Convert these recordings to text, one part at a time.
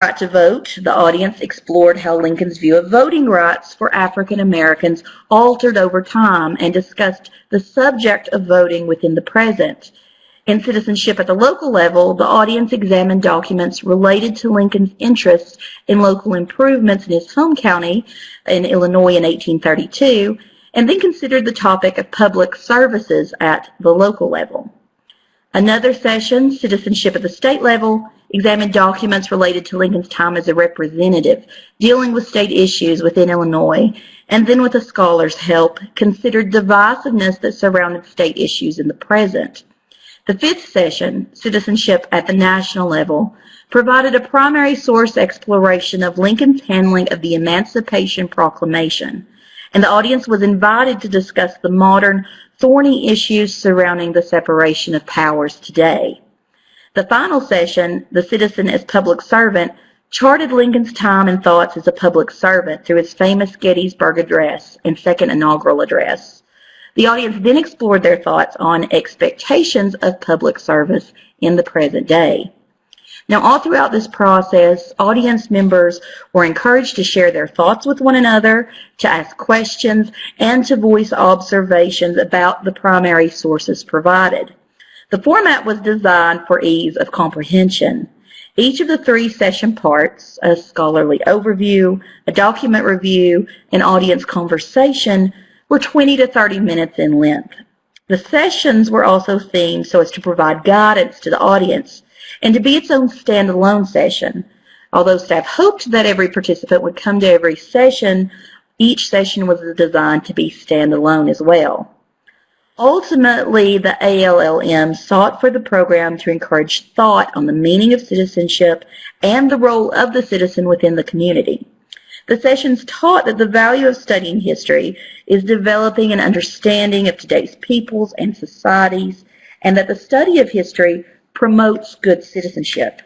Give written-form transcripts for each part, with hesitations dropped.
Right to vote, the audience explored how Lincoln's view of voting rights for African Americans altered over time and discussed the subject of voting within the present. In Citizenship at the local level, the audience examined documents related to Lincoln's interest in local improvements in his home county in Illinois in 1832, and then considered the topic of public services at the local level. Another session, Citizenship at the state level, examined documents related to Lincoln's time as a representative, dealing with state issues within Illinois, and then with a scholar's help, considered divisiveness that surrounded state issues in the present. The fifth session, Citizenship at the national level, provided a primary source exploration of Lincoln's handling of the Emancipation Proclamation, and the audience was invited to discuss the modern, thorny issues surrounding the separation of powers today. The final session, The Citizen as Public Servant, charted Lincoln's time and thoughts as a public servant through his famous Gettysburg Address and second inaugural address. The audience then explored their thoughts on expectations of public service in the present day. Now, all throughout this process, audience members were encouraged to share their thoughts with one another, to ask questions, and to voice observations about the primary sources provided. The format was designed for ease of comprehension. Each of the three session parts, a scholarly overview, a document review, and audience conversation, were 20 to 30 minutes in length. The sessions were also themed so as to provide guidance to the audience and to be its own standalone session. Although staff hoped that every participant would come to every session, each session was designed to be standalone as well. Ultimately, the ALLM sought for the program to encourage thought on the meaning of citizenship and the role of the citizen within the community. The sessions taught that the value of studying history is developing an understanding of today's peoples and societies, and that the study of history promotes good citizenship.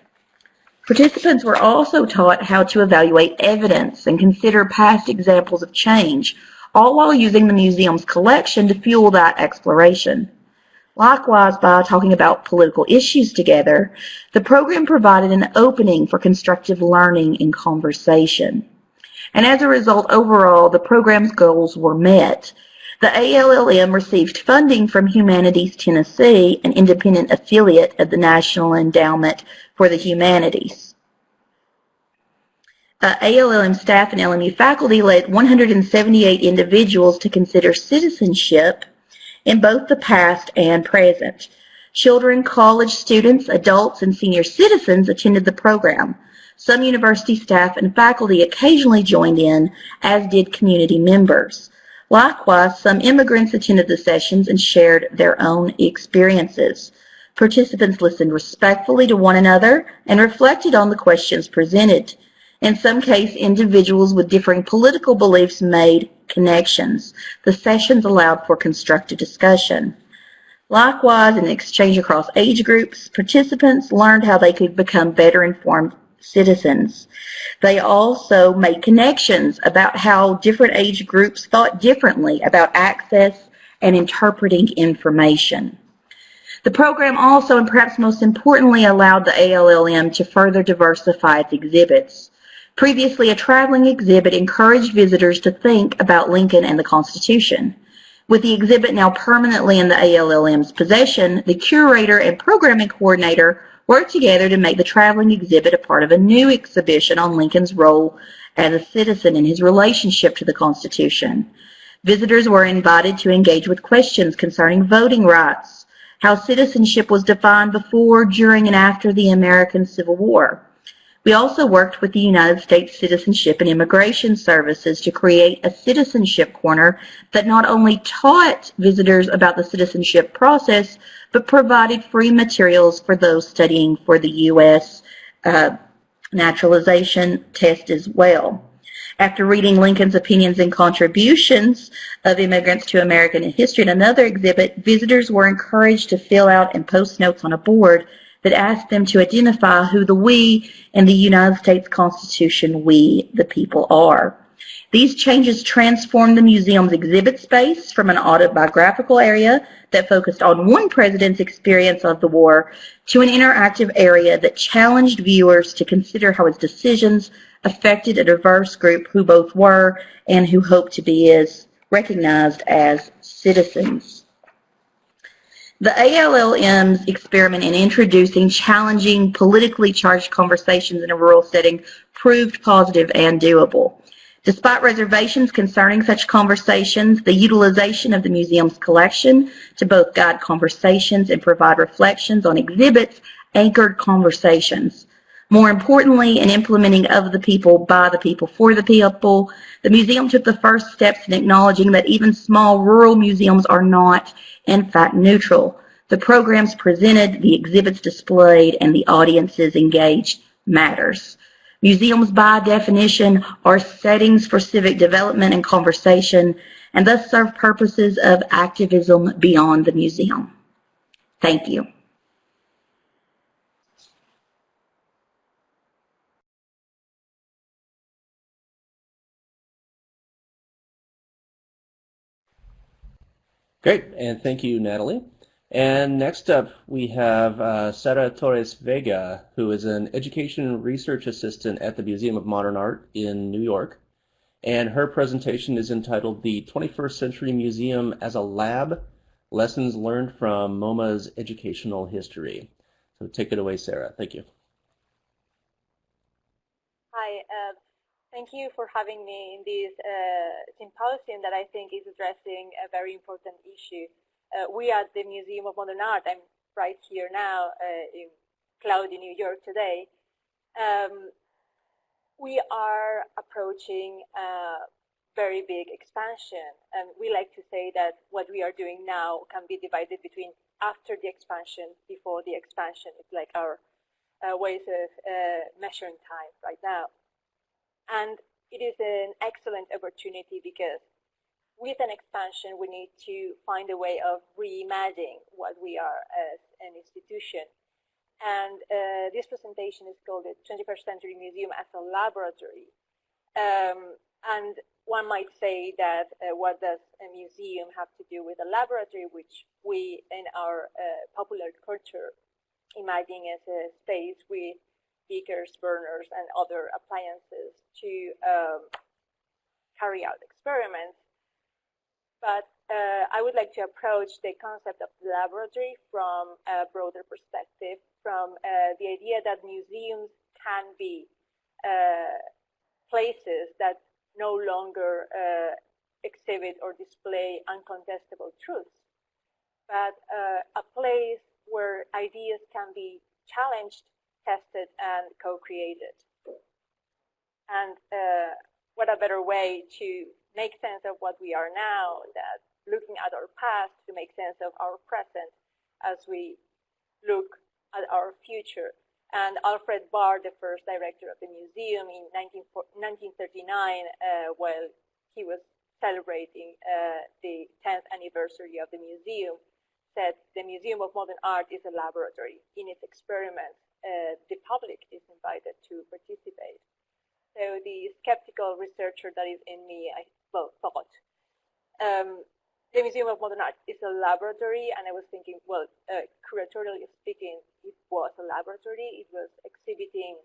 Participants were also taught how to evaluate evidence and consider past examples of change, all while using the museum's collection to fuel that exploration. Likewise, by talking about political issues together, the program provided an opening for constructive learning and conversation. And as a result, overall, the program's goals were met. The ALLM received funding from Humanities Tennessee, an independent affiliate of the National Endowment for the Humanities. ALLM staff and LMU faculty led 178 individuals to consider citizenship in both the past and present. Children, college students, adults, and senior citizens attended the program. Some university staff and faculty occasionally joined in, as did community members. Likewise, some immigrants attended the sessions and shared their own experiences. Participants listened respectfully to one another and reflected on the questions presented. In some cases, individuals with differing political beliefs made connections. The sessions allowed for constructive discussion. Likewise, in exchange across age groups, participants learned how they could become better informed citizens. They also made connections about how different age groups thought differently about access and interpreting information. The program also, and perhaps most importantly, allowed the ALLM to further diversify its exhibits. Previously, a traveling exhibit encouraged visitors to think about Lincoln and the Constitution. With the exhibit now permanently in the ALLM's possession, the curator and programming coordinator worked together to make the traveling exhibit a part of a new exhibition on Lincoln's role as a citizen and his relationship to the Constitution. Visitors were invited to engage with questions concerning voting rights, how citizenship was defined before, during, and after the American Civil War. We also worked with the United States Citizenship and Immigration Services to create a Citizenship Corner that not only taught visitors about the citizenship process, but provided free materials for those studying for the U.S. naturalization test as well. After reading Lincoln's opinions and contributions of immigrants to American history in another exhibit, visitors were encouraged to fill out and post notes on a board that asked them to identify who the we in the United States Constitution, we, the people, are. These changes transformed the museum's exhibit space from an autobiographical area that focused on one president's experience of the war to an interactive area that challenged viewers to consider how his decisions affected a diverse group who both were and who hoped to be recognized as citizens. The ALLM's experiment in introducing challenging, politically charged conversations in a rural setting proved positive and doable. Despite reservations concerning such conversations, the utilization of the museum's collection to both guide conversations and provide reflections on exhibits anchored conversations. More importantly, in implementing of the people, by the people, for the people, the museum took the first steps in acknowledging that even small rural museums are not, in fact, neutral. The programs presented, the exhibits displayed, and the audiences engaged matters. Museums, by definition, are settings for civic development and conversation, and thus serve purposes of activism beyond the museum. Thank you. Great, and thank you, Natalie. And next up, we have Sara Torres Vega, who is an education research assistant at the Museum of Modern Art in New York. And her presentation is entitled The 21st Century Museum as a Lab, Lessons Learned from MoMA's Educational History. So take it away, Sara. Thank you. Hi, thank you for having me in this symposium that I think is addressing a very important issue. We at the Museum of Modern Art, I'm right here now in cloudy New York today, we are approaching a very big expansion. And we like to say that what we are doing now can be divided between after the expansion, before the expansion. It's like our ways of measuring time right now. And it is an excellent opportunity because with an expansion, we need to find a way of reimagining what we are as an institution. And this presentation is called the 21st Century Museum as a Laboratory. And one might say that what does a museum have to do with a laboratory, which we in our popular culture imagine as a space with beakers, burners, and other appliances to carry out experiments. But I would like to approach the concept of laboratory from a broader perspective, from the idea that museums can be places that no longer exhibit or display uncontestable truths, but a place where ideas can be challenged, tested, and co-created. And what a better way to make sense of what we are now, that looking at our past to make sense of our present as we look at our future. And Alfred Barr, the first director of the museum in 1939, while he was celebrating the 10th anniversary of the museum, said the Museum of Modern Art is a laboratory. In its experiments, the public is invited to participate. So the skeptical researcher that is in me, thought the Museum of Modern Art is a laboratory, and I was thinking, well, curatorially speaking, it was a laboratory. It was exhibiting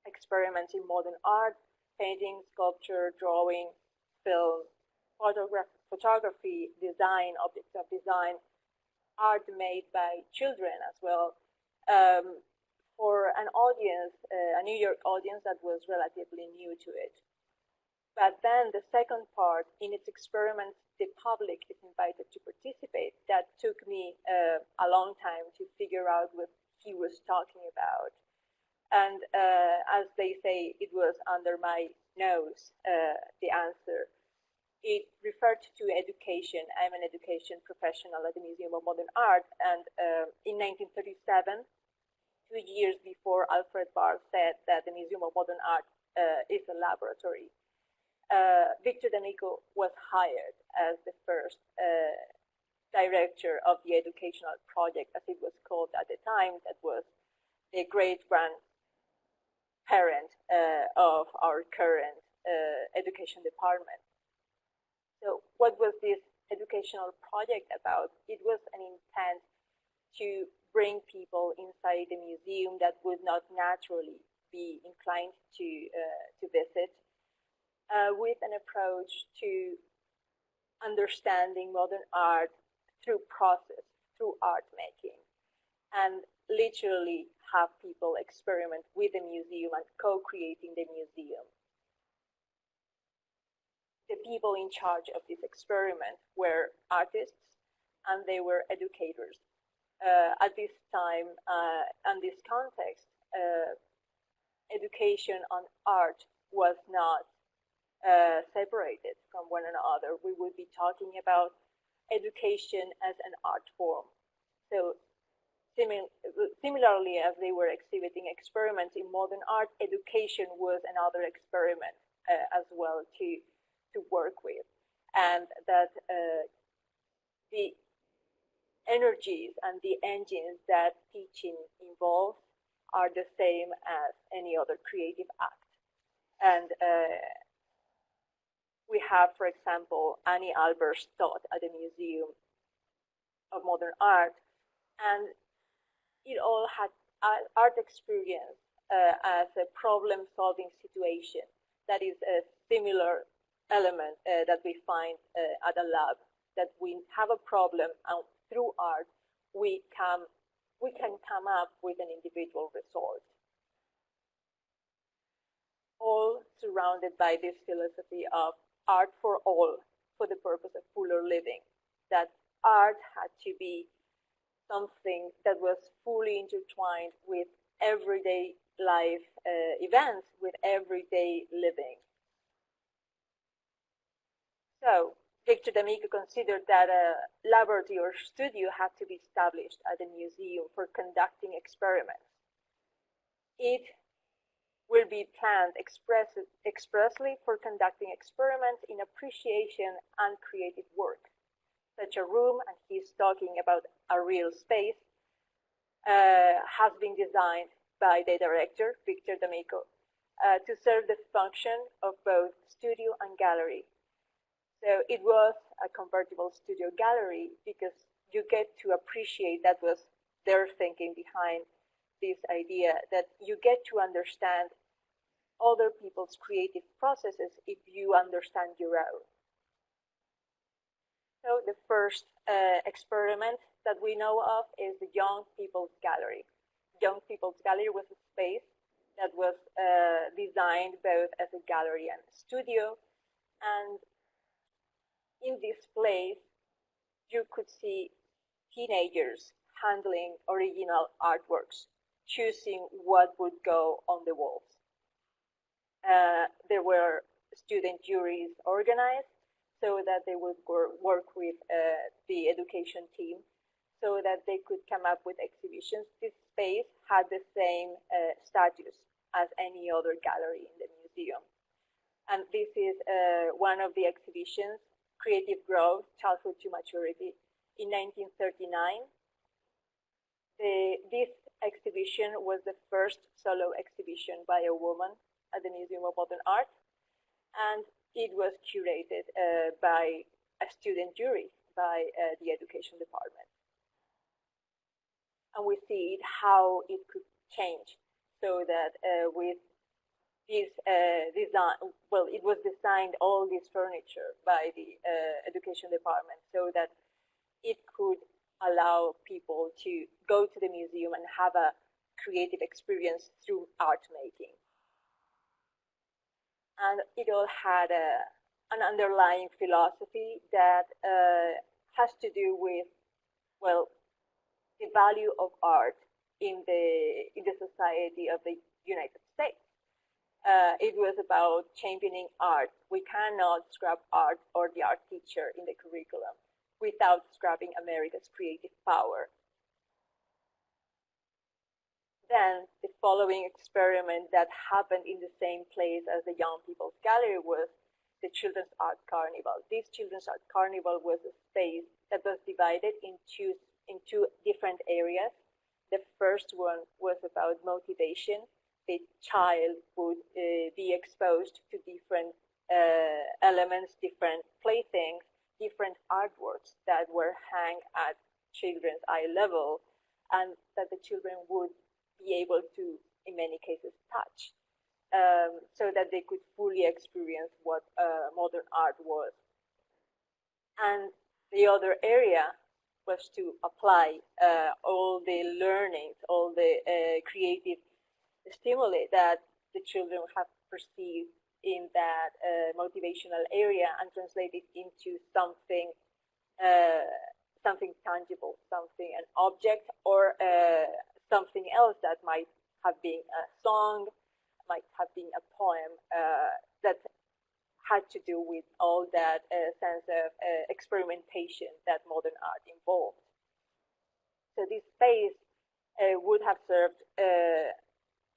experiments in modern art, painting, sculpture, drawing, film, photography, design, objects of design, art made by children as well, for an audience, a New York audience that was relatively new to it. But then the second part, in its experiments, the public is invited to participate. That took me a long time to figure out what he was talking about. And as they say, it was under my nose, the answer. It referred to education. I'm an education professional at the Museum of Modern Art. And in 1937, 2 years before Alfred Barr said that the Museum of Modern Art is a laboratory, Victor D'Amico was hired as the first director of the educational project, as it was called at the time. That was the great grandparent of our current education department. So what was this educational project about? It was an intent to bring people inside the museum that would not naturally be inclined to visit, with an approach to understanding modern art through process, through art making, and literally have people experiment with the museum and co-creating the museum. The people in charge of this experiment were artists and they were educators. At this time and this context, education on art was not separated from one another. We would be talking about education as an art form. So similarly, as they were exhibiting experiments in modern art, education was another experiment as well to work with, and that the energies and the engines that teaching involves are the same as any other creative act. And we have, for example, Annie Albert's thought at the Museum of Modern Art, and it all had art experience as a problem-solving situation. That is a similar element that we find at a lab, that we have a problem and through art we can come up with an individual result. All surrounded by this philosophy of art for all, for the purpose of fuller living, that art had to be something that was fully intertwined with everyday life events, with everyday living. So Victor D'Amico considered that a laboratory or studio had to be established at the museum for conducting experiments. It will be planned expressly for conducting experiments in appreciation and creative work. Such a room, and he's talking about a real space, has been designed by the director, Victor D'Amico, to serve the function of both studio and gallery. So it was a convertible studio gallery because you get to appreciate, that was their thinking behind this idea, that you get to understand other people's creative processes if you understand your own. So the first experiment that we know of is the Young People's Gallery. Young People's Gallery was a space that was designed both as a gallery and a studio, and in this place, you could see teenagers handling original artworks, choosing what would go on the walls. There were student juries organized so that they would work with the education team so that they could come up with exhibitions. This space had the same status as any other gallery in the museum. And this is one of the exhibitions, Creative Growth, Childhood to Maturity, in 1939. This exhibition was the first solo exhibition by a woman at the Museum of Modern Art, and it was curated by a student jury, by the education department. And we see how it could change, so that with this design, well, it was designed, all this furniture, by the education department, so that it could allow people to go to the museum and have a creative experience through art making. And it all had an underlying philosophy that has to do with, well, the value of art in the society of the United States. It was about championing art. We cannot scrap art or the art teacher in the curriculum without scrapping America's creative power. Then the following experiment that happened in the same place as the Young People's Gallery was the Children's Art Carnival. This Children's Art Carnival was a space that was divided into different areas. The first one was about motivation. The child would be exposed to different elements, different playthings, different artworks that were hung at children's eye level, and that the children would be able to, in many cases, touch, so that they could fully experience what modern art was. And the other area was to apply all the learnings, all the creative stimuli that the children have perceived in that motivational area and translate it into something something tangible, something, an object, or something else that might have been a song, might have been a poem that had to do with all that sense of experimentation that modern art involved. So this space would have served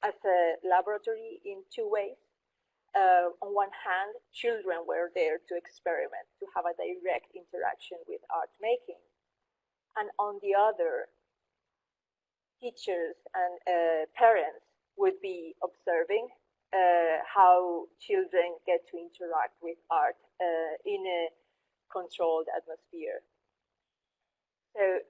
as a laboratory in two ways. On one hand, children were there to experiment, to have a direct interaction with art making. And on the other, teachers and parents would be observing how children get to interact with art in a controlled atmosphere. So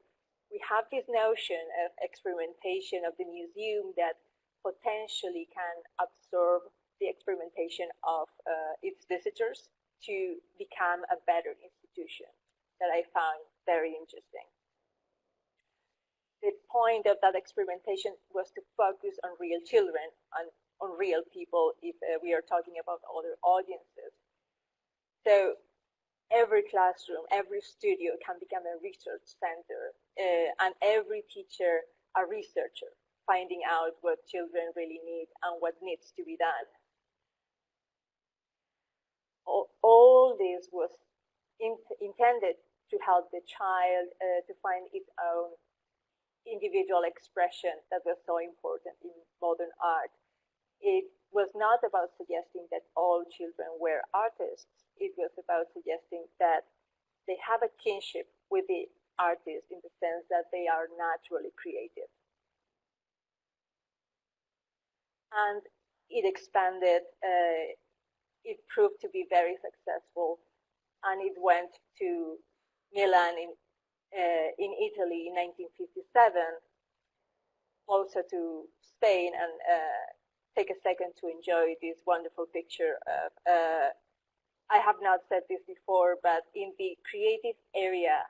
we have this notion of experimentation of the museum that potentially can absorb the experimentation of its visitors to become a better institution, that I found very interesting. The point of that experimentation was to focus on real children and on real people if we are talking about other audiences. So every classroom, every studio can become a research center, and every teacher a researcher, finding out what children really need and what needs to be done. All this was intended to help the child to find its own individual expression that was so important in modern art. It was not about suggesting that all children were artists. It was about suggesting that they have a kinship with the artist in the sense that they are naturally creative. And it expanded, it proved to be very successful, and it went to Milan in Italy in 1957, also to Spain, and take a second to enjoy this wonderful picture of, I have not said this before, but in the creative area,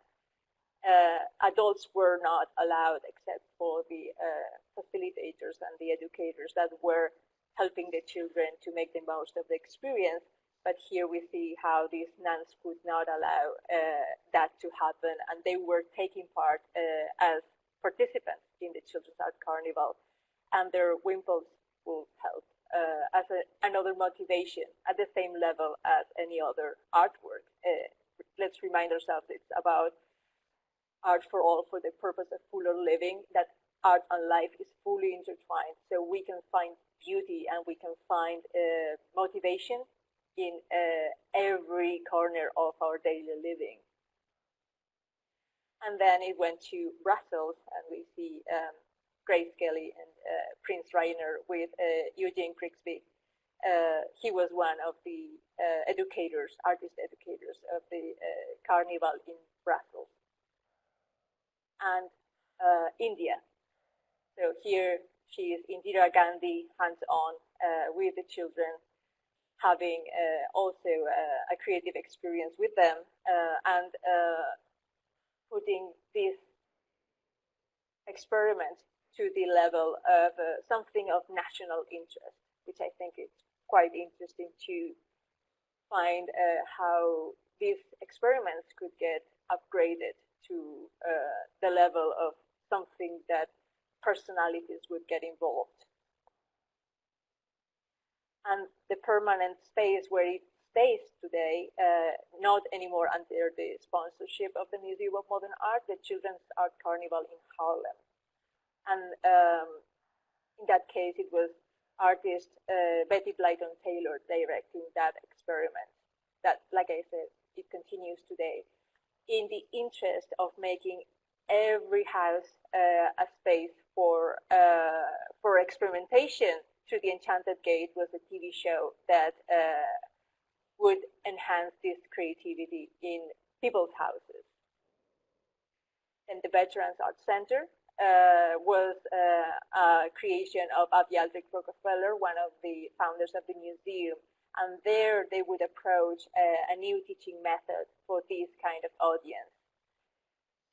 adults were not allowed except for the facilitators and the educators that were helping the children to make the most of the experience. But here we see how these nuns could not allow that to happen, and they were taking part as participants in the Children's Art Carnival, and their wimples will help as another motivation at the same level as any other artwork. Let's remind ourselves it's about art for all for the purpose of fuller living, that art and life is fully intertwined, so we can find beauty and we can find motivation in every corner of our daily living. And then it went to Brussels, and we see Grace Kelly and Prince Rainer with Eugene Crixby. He was one of the educators, artist educators of the Carnival in Brussels. And India. So here she is Indira Gandhi, hands-on with the children, having also a creative experience with them, and putting this experiment to the level of something of national interest, which I think is quite interesting to find how these experiments could get upgraded to the level of something that personalities would get involved. And the permanent space where it stays today, not anymore under the sponsorship of the Museum of Modern Art, the Children's Art Carnival in Harlem. And in that case, it was artist Betty Blyton Taylor directing that experiment. That, like I said, it continues today in the interest of making every house a space for experimentation. Through the Enchanted Gate was a TV show that would enhance this creativity in people's houses. And the Veterans Arts Center was a creation of Avi Aldrich Rockefeller, one of the founders of the museum. And there they would approach a new teaching method for this kind of audience.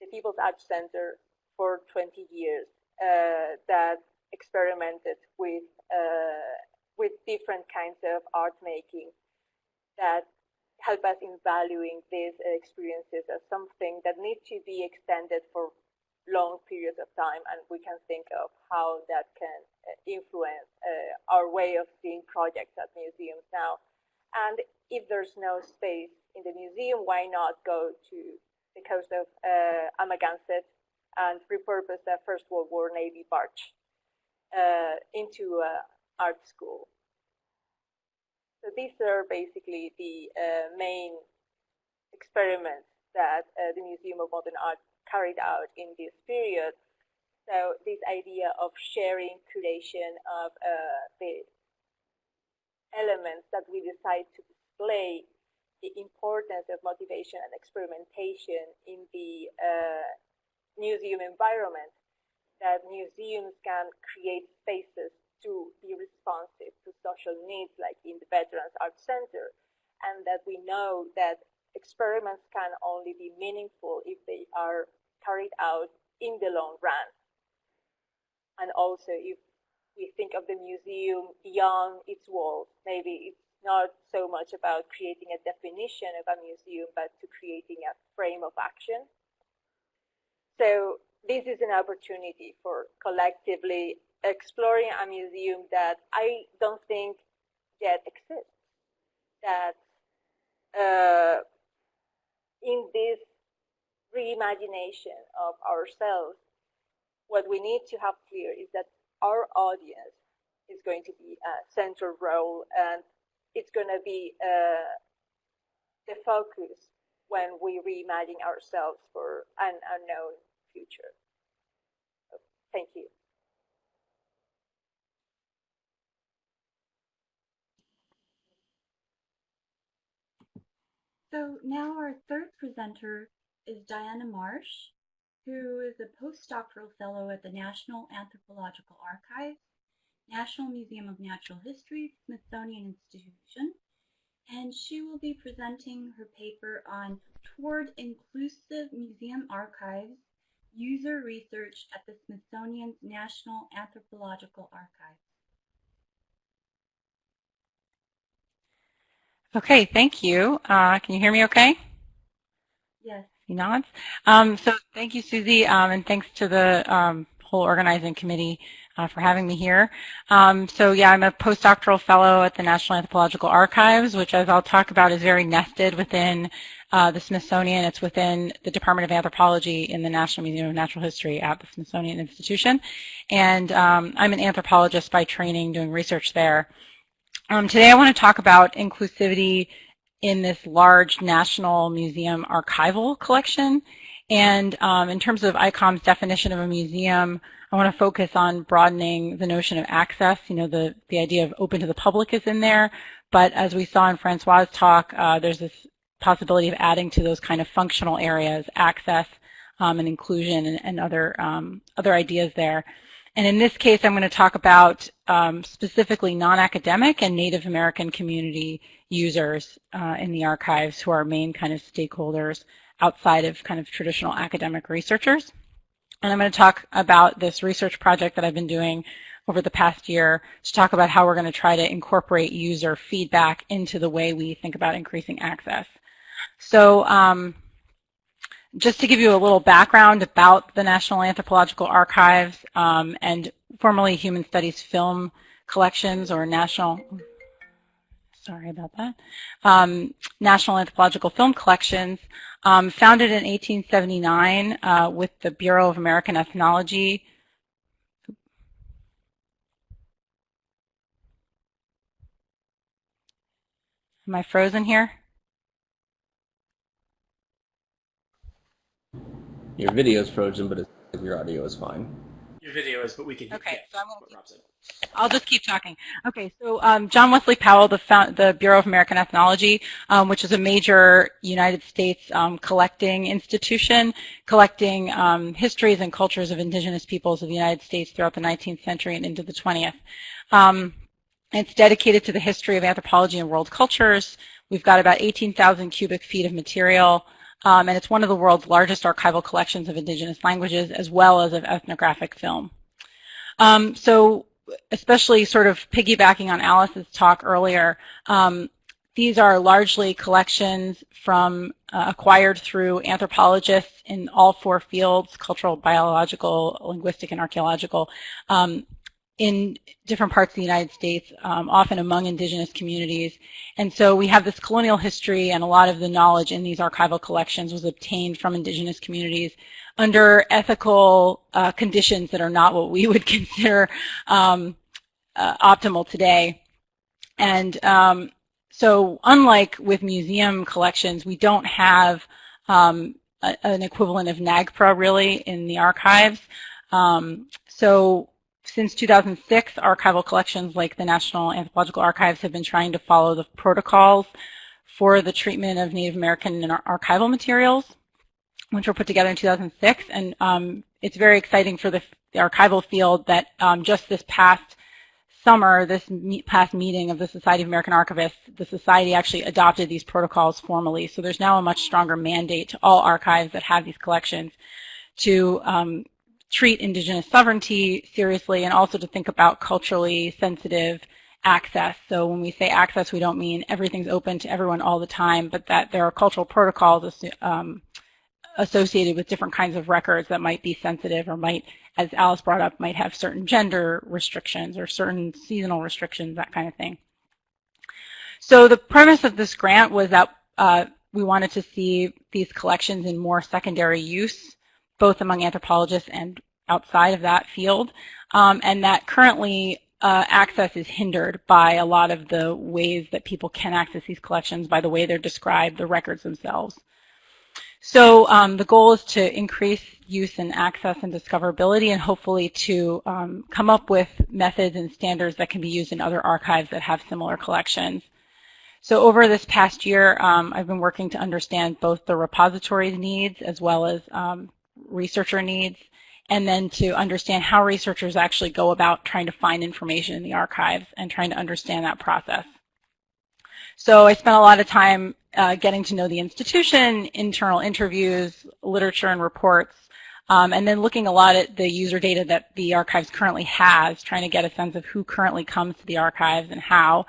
The People's Arts Center for 20 years that experimented with different kinds of art making that help us in valuing these experiences as something that needs to be extended for long periods of time, and we can think of how that can influence our way of seeing projects at museums now. And if there's no space in the museum, why not go to the coast of Amagansett and repurpose a First World War Navy barge into an art school. So these are basically the main experiments that the Museum of Modern Art carried out in this period. So this idea of sharing curation of the elements that we decide to display, the importance of motivation and experimentation in the museum environment, that museums can create spaces to be responsive to social needs, like in the Veterans Arts Center, and that we know that experiments can only be meaningful if they are carried out in the long run. And also, if we think of the museum beyond its walls, maybe it's not so much about creating a definition of a museum, but to creating a frame of action. So this is an opportunity for collectively exploring a museum that I don't think yet exists, that in this reimagination of ourselves, what we need to have clear is that our audience is going to be a central role, and it's going to be the focus when we reimagine ourselves for an unknown future. So, thank you. So now our third presenter is Diana Marsh, who is a postdoctoral fellow at the National Anthropological Archives, National Museum of Natural History, Smithsonian Institution, and she will be presenting her paper on Toward Inclusive Museum Archives, User Research at the Smithsonian's National Anthropological Archives. Okay, thank you. Can you hear me okay? Yes. He nods. So thank you, Susie, and thanks to the whole organizing committee for having me here. So yeah, I'm a postdoctoral fellow at the National Anthropological Archives, which, as I'll talk about, is very nested within the Smithsonian. It's within the Department of Anthropology in the National Museum of Natural History at the Smithsonian Institution. And I'm an anthropologist by training, doing research there. Today I want to talk about inclusivity in this large National Museum archival collection. And in terms of ICOM's definition of a museum, I want to focus on broadening the notion of access. You know, the idea of open to the public is in there, but as we saw in Francois' talk, there's this possibility of adding to those kind of functional areas, access and inclusion and other ideas there. And in this case, I'm going to talk about specifically non-academic and Native American community users in the archives who are main kind of stakeholders outside of kind of traditional academic researchers. And I'm going to talk about this research project that I've been doing over the past year to talk about how we're going to try to incorporate user feedback into the way we think about increasing access. So just to give you a little background about the National Anthropological Archives and formerly Human Studies Film Collections, or National, sorry about that, National Anthropological Film Collections, founded in 1879 with the Bureau of American Ethnology. Am I frozen here? Your video is frozen, but your audio is fine. Your video is, but we can. Okay, yeah, so I'll just keep talking. Okay, so John Wesley Powell, the Bureau of American Ethnology, which is a major United States collecting institution, collecting histories and cultures of indigenous peoples of the United States throughout the 19th century and into the 20th. It's dedicated to the history of anthropology and world cultures. We've got about 18,000 cubic feet of material, and it's one of the world's largest archival collections of indigenous languages as well as of ethnographic film. So especially sort of piggybacking on Alice's talk earlier, these are largely collections from acquired through anthropologists in all four fields, cultural, biological, linguistic, and archaeological, in different parts of the United States, often among indigenous communities. And so we have this colonial history, and a lot of the knowledge in these archival collections was obtained from indigenous communities under ethical conditions that are not what we would consider optimal today. And so unlike with museum collections, we don't have an equivalent of NAGPRA really in the archives. So since 2006, archival collections like the National Anthropological Archives have been trying to follow the protocols for the treatment of Native American and archival materials, which were put together in 2006. And it's very exciting for the archival field that just this past summer, this past meeting of the Society of American Archivists, the Society actually adopted these protocols formally. So there's now a much stronger mandate to all archives that have these collections to treat indigenous sovereignty seriously, and also to think about culturally sensitive access. So when we say access, we don't mean everything's open to everyone all the time, but that there are cultural protocols associated with different kinds of records that might be sensitive or might, as Alice brought up, might have certain gender restrictions or certain seasonal restrictions, that kind of thing. So the premise of this grant was that we wanted to see these collections in more secondary use, both among anthropologists and outside of that field, and that currently access is hindered by a lot of the ways that people can access these collections by the way they're described, the records themselves. So the goal is to increase use and access and discoverability, and hopefully to come up with methods and standards that can be used in other archives that have similar collections. So over this past year, I've been working to understand both the repository's needs as well as researcher needs, and then to understand how researchers actually go about trying to find information in the archives and trying to understand that process. So I spent a lot of time getting to know the institution, internal interviews, literature and reports, and then looking a lot at the user data that the archives currently has, trying to get a sense of who currently comes to the archives and how,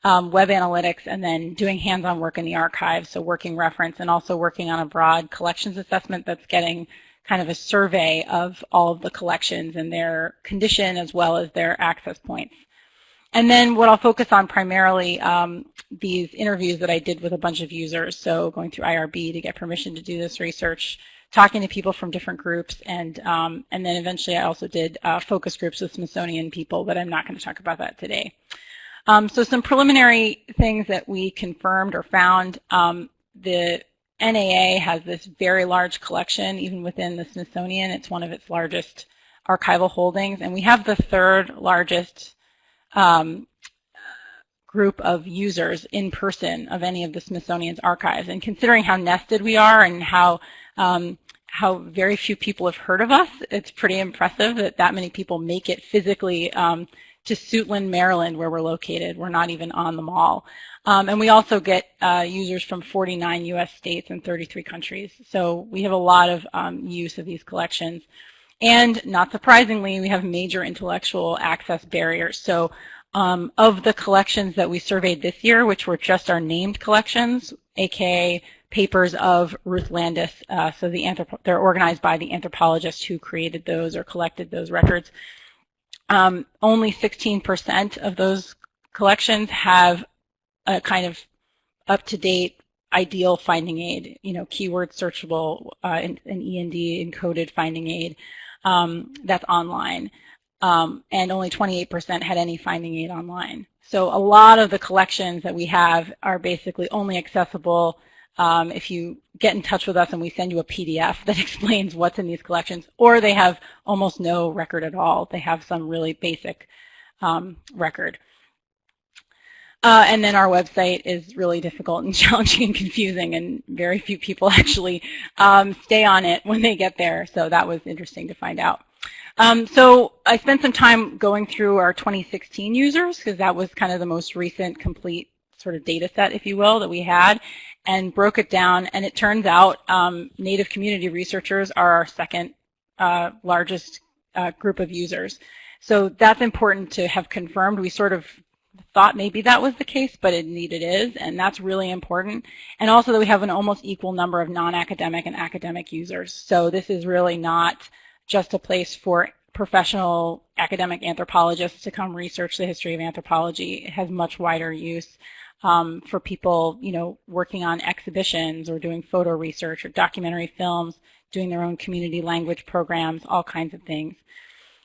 web analytics, and then doing hands-on work in the archives, so working reference, and also working on a broad collections assessment that's getting kind of a survey of all of the collections and their condition as well as their access points. And then what I'll focus on primarily, these interviews that I did with a bunch of users, so going through IRB to get permission to do this research, talking to people from different groups, and then eventually I also did focus groups with Smithsonian people, but I'm not going to talk about that today. So some preliminary things that we confirmed or found. The NAA has this very large collection, even within the Smithsonian. It's one of its largest archival holdings, and we have the third largest group of users in person of any of the Smithsonian's archives. And considering how nested we are and how very few people have heard of us, it's pretty impressive that that many people make it physically to Suitland, Maryland, where we're located. We're not even on the mall. And we also get users from 49 U.S. states and 33 countries. So we have a lot of use of these collections. And not surprisingly, we have major intellectual access barriers. So of the collections that we surveyed this year, which were just our named collections, aka papers of Ruth Landis, so they're organized by the anthropologists who created those or collected those records. Only 16% of those collections have a kind of up-to-date ideal finding aid, keyword searchable, an END encoded finding aid that's online. And only 28% had any finding aid online. So a lot of the collections that we have are basically only accessible if you get in touch with us and we send you a PDF that explains what's in these collections, or they have almost no record at all. They have some really basic record. And then our website is really difficult and challenging and confusing, and very few people actually stay on it when they get there. So that was interesting to find out. So I spent some time going through our 2016 users, because that was kind of the most recent complete sort of data set, if you will, that we had, and broke it down. And it turns out Native community researchers are our second largest group of users. So that's important to have confirmed. We sort of thought maybe that was the case, but indeed it is, and that's really important. And also that we have an almost equal number of non-academic and academic users. So this is really not just a place for professional academic anthropologists to come research the history of anthropology. It has much wider use for people, you know, working on exhibitions or doing photo research or documentary films, doing their own community language programs, all kinds of things.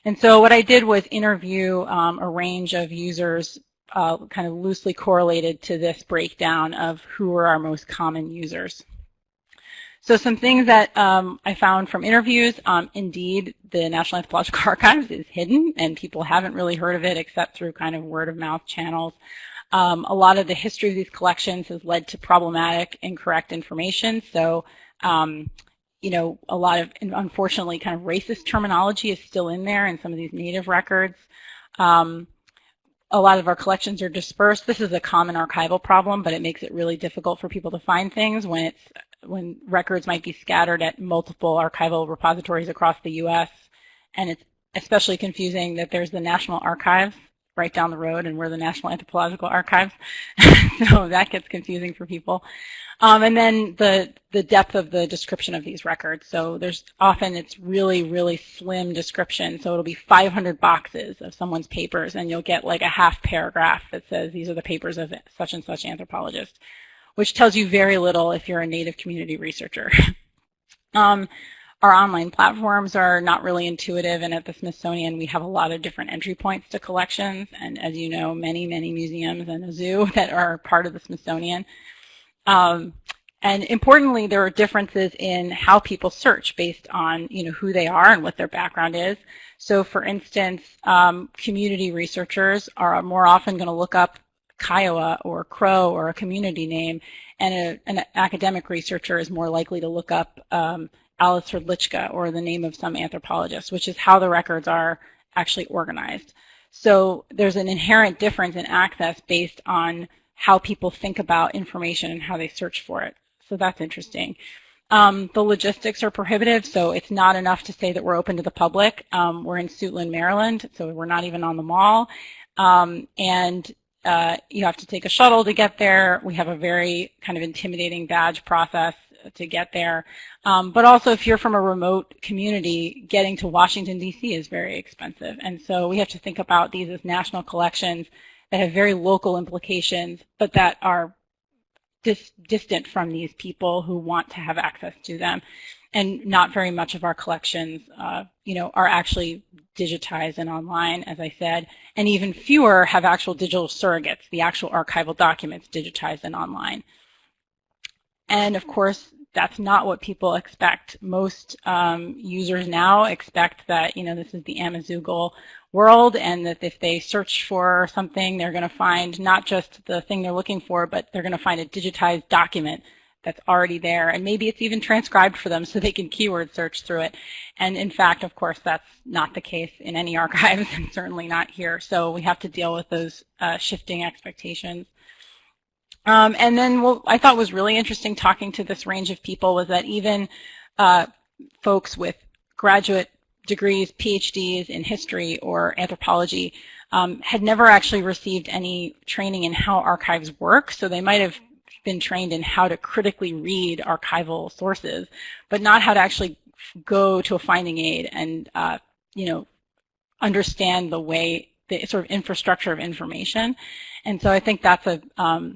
And so what I did was interview a range of users kind of loosely correlated to this breakdown of who are our most common users. So some things that I found from interviews, indeed, the National Anthropological Archives is hidden, and people haven't really heard of it except through kind of word-of-mouth channels. A lot of the history of these collections has led to problematic, incorrect information. So, you know, a lot of, unfortunately, kind of racist terminology is still in there in some of these native records. A lot of our collections are dispersed. This is a common archival problem, but it makes it really difficult for people to find things when records might be scattered at multiple archival repositories across the U.S. And it's especially confusing that there's the National Archives right down the road, and we're the National Anthropological Archives. So that gets confusing for people. And then the depth of the description of these records. So there's often it's really, really slim description. So it'll be 500 boxes of someone's papers, and you'll get like a half paragraph that says these are the papers of such and such anthropologist, which tells you very little if you're a Native community researcher. Our online platforms are not really intuitive, and at the Smithsonian we have a lot of different entry points to collections, and as you know, many, many museums and a zoo that are part of the Smithsonian. And importantly, there are differences in how people search based on, you know, who they are and what their background is. So for instance, community researchers are more often going to look up Kiowa or Crow or a community name, and an academic researcher is more likely to look up Alice Hrdlička or the name of some anthropologist, which is how the records are actually organized. So there's an inherent difference in access based on how people think about information and how they search for it. So that's interesting. The logistics are prohibitive, so it's not enough to say that we're open to the public. We're in Suitland, Maryland, so we're not even on the mall. And you have to take a shuttle to get there. We have a very kind of intimidating badge process to get there. But also, if you're from a remote community, getting to Washington, D.C. is very expensive. And so we have to think about these as national collections that have very local implications, but that are distant from these people who want to have access to them. And not very much of our collections, you know, are actually digitized and online, as I said. And even fewer have actual digital surrogates, the actual archival documents digitized and online. And of course, that's not what people expect. Most users now expect that, you know, this is the Amazoogle world, and that if they search for something, they're going to find not just the thing they're looking for, but they're going to find a digitized document that's already there, and maybe it's even transcribed for them so they can keyword search through it. And in fact, of course, that's not the case in any archives, and certainly not here. So we have to deal with those shifting expectations. And then what I thought was really interesting talking to this range of people was that even folks with graduate degrees, Ph.D.s in history or anthropology had never actually received any training in how archives work. So they might have been trained in how to critically read archival sources, but not how to actually go to a finding aid and you know, understand the way, the sort of infrastructure of information. And so I think that's a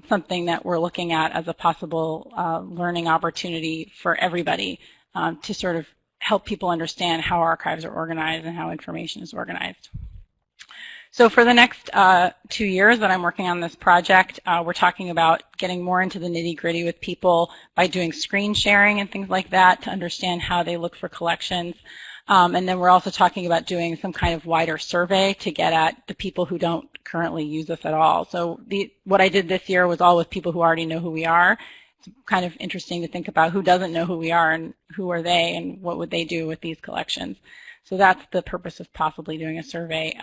something that we're looking at as a possible learning opportunity for everybody to sort of help people understand how archives are organized and how information is organized. So for the next 2 years that I'm working on this project, we're talking about getting more into the nitty-gritty with people by doing screen sharing and things like that to understand how they look for collections. And then we're also talking about doing some kind of wider survey to get at the people who don't currently use us at all. So what I did this year was all with people who already know who we are. It's kind of interesting to think about who doesn't know who we are and who are they and what would they do with these collections. So that's the purpose of possibly doing a survey.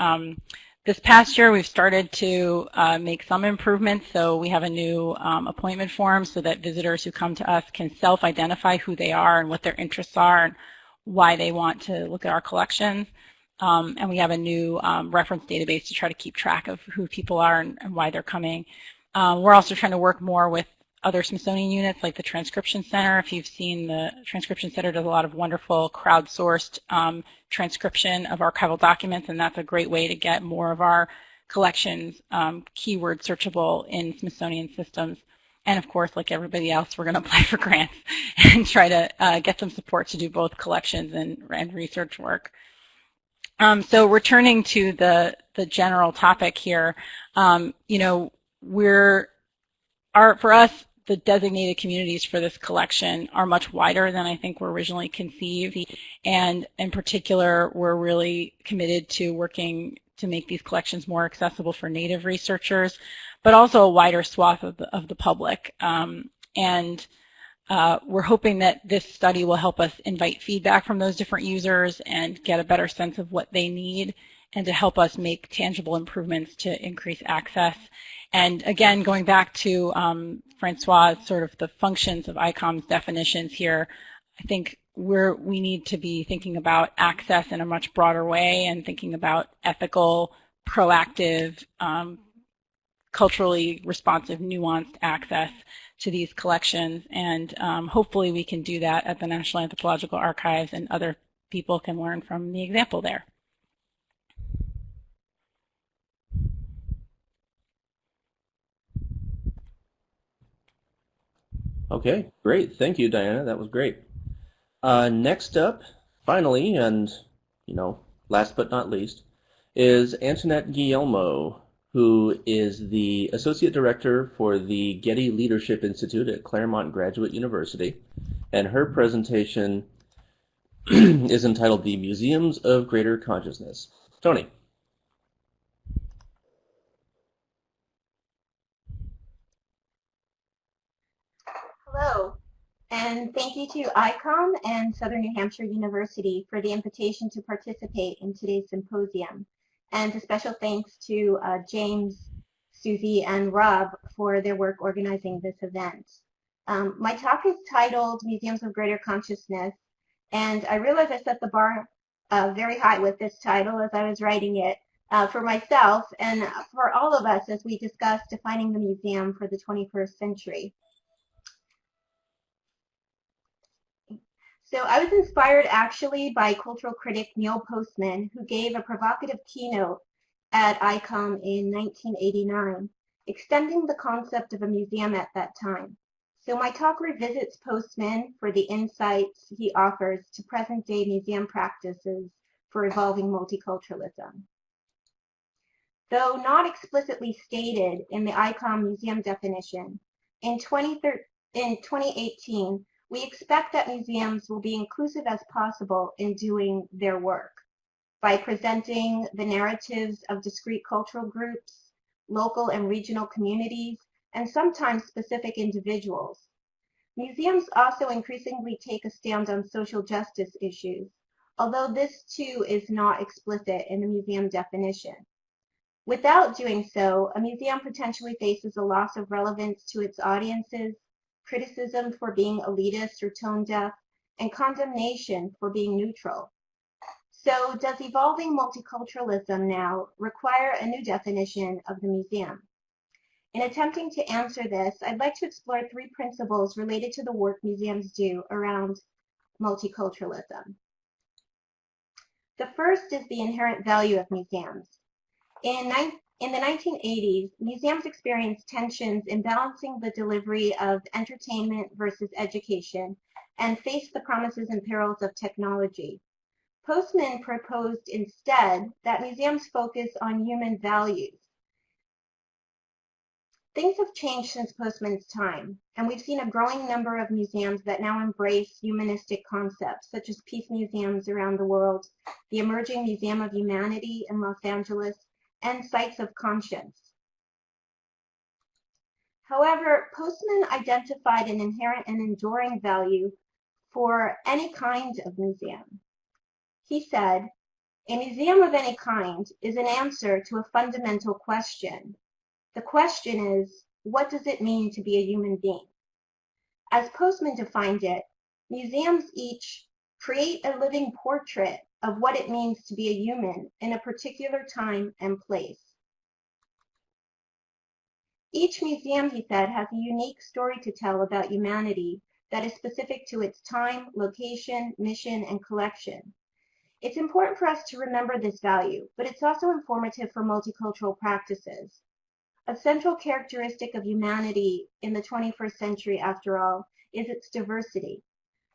This past year, we've started to make some improvements. So we have a new appointment form so that visitors who come to us can self-identify who they are and what their interests are and why they want to look at our collections. And we have a new reference database to try to keep track of who people are and why they're coming. We're also trying to work more with other Smithsonian units like the Transcription Center. If you've seen, the Transcription Center does a lot of wonderful crowdsourced transcription of archival documents, and that's a great way to get more of our collections keyword searchable in Smithsonian systems. And of course, like everybody else, we're going to apply for grants and try to get some support to do both collections and research work. So returning to the general topic here, you know, for us, the designated communities for this collection are much wider than I think were originally conceived. And in particular, we're really committed to working to make these collections more accessible for Native researchers, but also a wider swath of the public. And we're hoping that this study will help us invite feedback from those different users and get a better sense of what they need and to help us make tangible improvements to increase access. And again, going back to Francois' sort of the functions of ICOM's definitions here, I think we need to be thinking about access in a much broader way and thinking about ethical, proactive, culturally responsive, nuanced access to these collections. And hopefully we can do that at the National Anthropological Archives, and other people can learn from the example there. Okay, great. Thank you, Diana. That was great. Next up, finally, and last but not least, is Antoniette Guglielmo, who is the Associate Director for the Getty Leadership Institute at Claremont Graduate University, and her presentation is entitled "The Museums of Greater Consciousness." Tony. Hello, and thank you to ICOM and Southern New Hampshire University for the invitation to participate in today's symposium. And a special thanks to James, Susie, and Rob for their work organizing this event. My talk is titled Museums of Greater Consciousness, and I realize I set the bar very high with this title as I was writing it for myself and for all of us as we discuss defining the museum for the 21st century. So I was inspired actually by cultural critic Neil Postman, who gave a provocative keynote at ICOM in 1989, extending the concept of a museum at that time. So my talk revisits Postman for the insights he offers to present-day museum practices for evolving multiculturalism. Though not explicitly stated in the ICOM museum definition, in 2018, we expect that museums will be inclusive as possible in doing their work by presenting the narratives of discrete cultural groups, local and regional communities, and sometimes specific individuals. Museums also increasingly take a stand on social justice issues, although this too is not explicit in the museum definition. Without doing so, a museum potentially faces a loss of relevance to its audiences, criticism for being elitist or tone deaf, and condemnation for being neutral. So does evolving multiculturalism now require a new definition of the museum? In attempting to answer this, I'd like to explore 3 principles related to the work museums do around multiculturalism. The first is the inherent value of museums. In the 1980s, museums experienced tensions in balancing the delivery of entertainment versus education and faced the promises and perils of technology. Postman proposed instead that museums focus on human values. Things have changed since Postman's time, and we've seen a growing number of museums that now embrace humanistic concepts, such as peace museums around the world, the emerging Museum of Humanity in Los Angeles, and sites of conscience. However, Postman identified an inherent and enduring value for any kind of museum. He said, "A museum of any kind is an answer to a fundamental question. The question is, what does it mean to be a human being?" As Postman defined it, museums each create a living portrait of what it means to be a human in a particular time and place. Each museum, he said, has a unique story to tell about humanity that is specific to its time, location, mission, and collection. It's important for us to remember this value, but it's also informative for multicultural practices. A central characteristic of humanity in the 21st century, after all, is its diversity.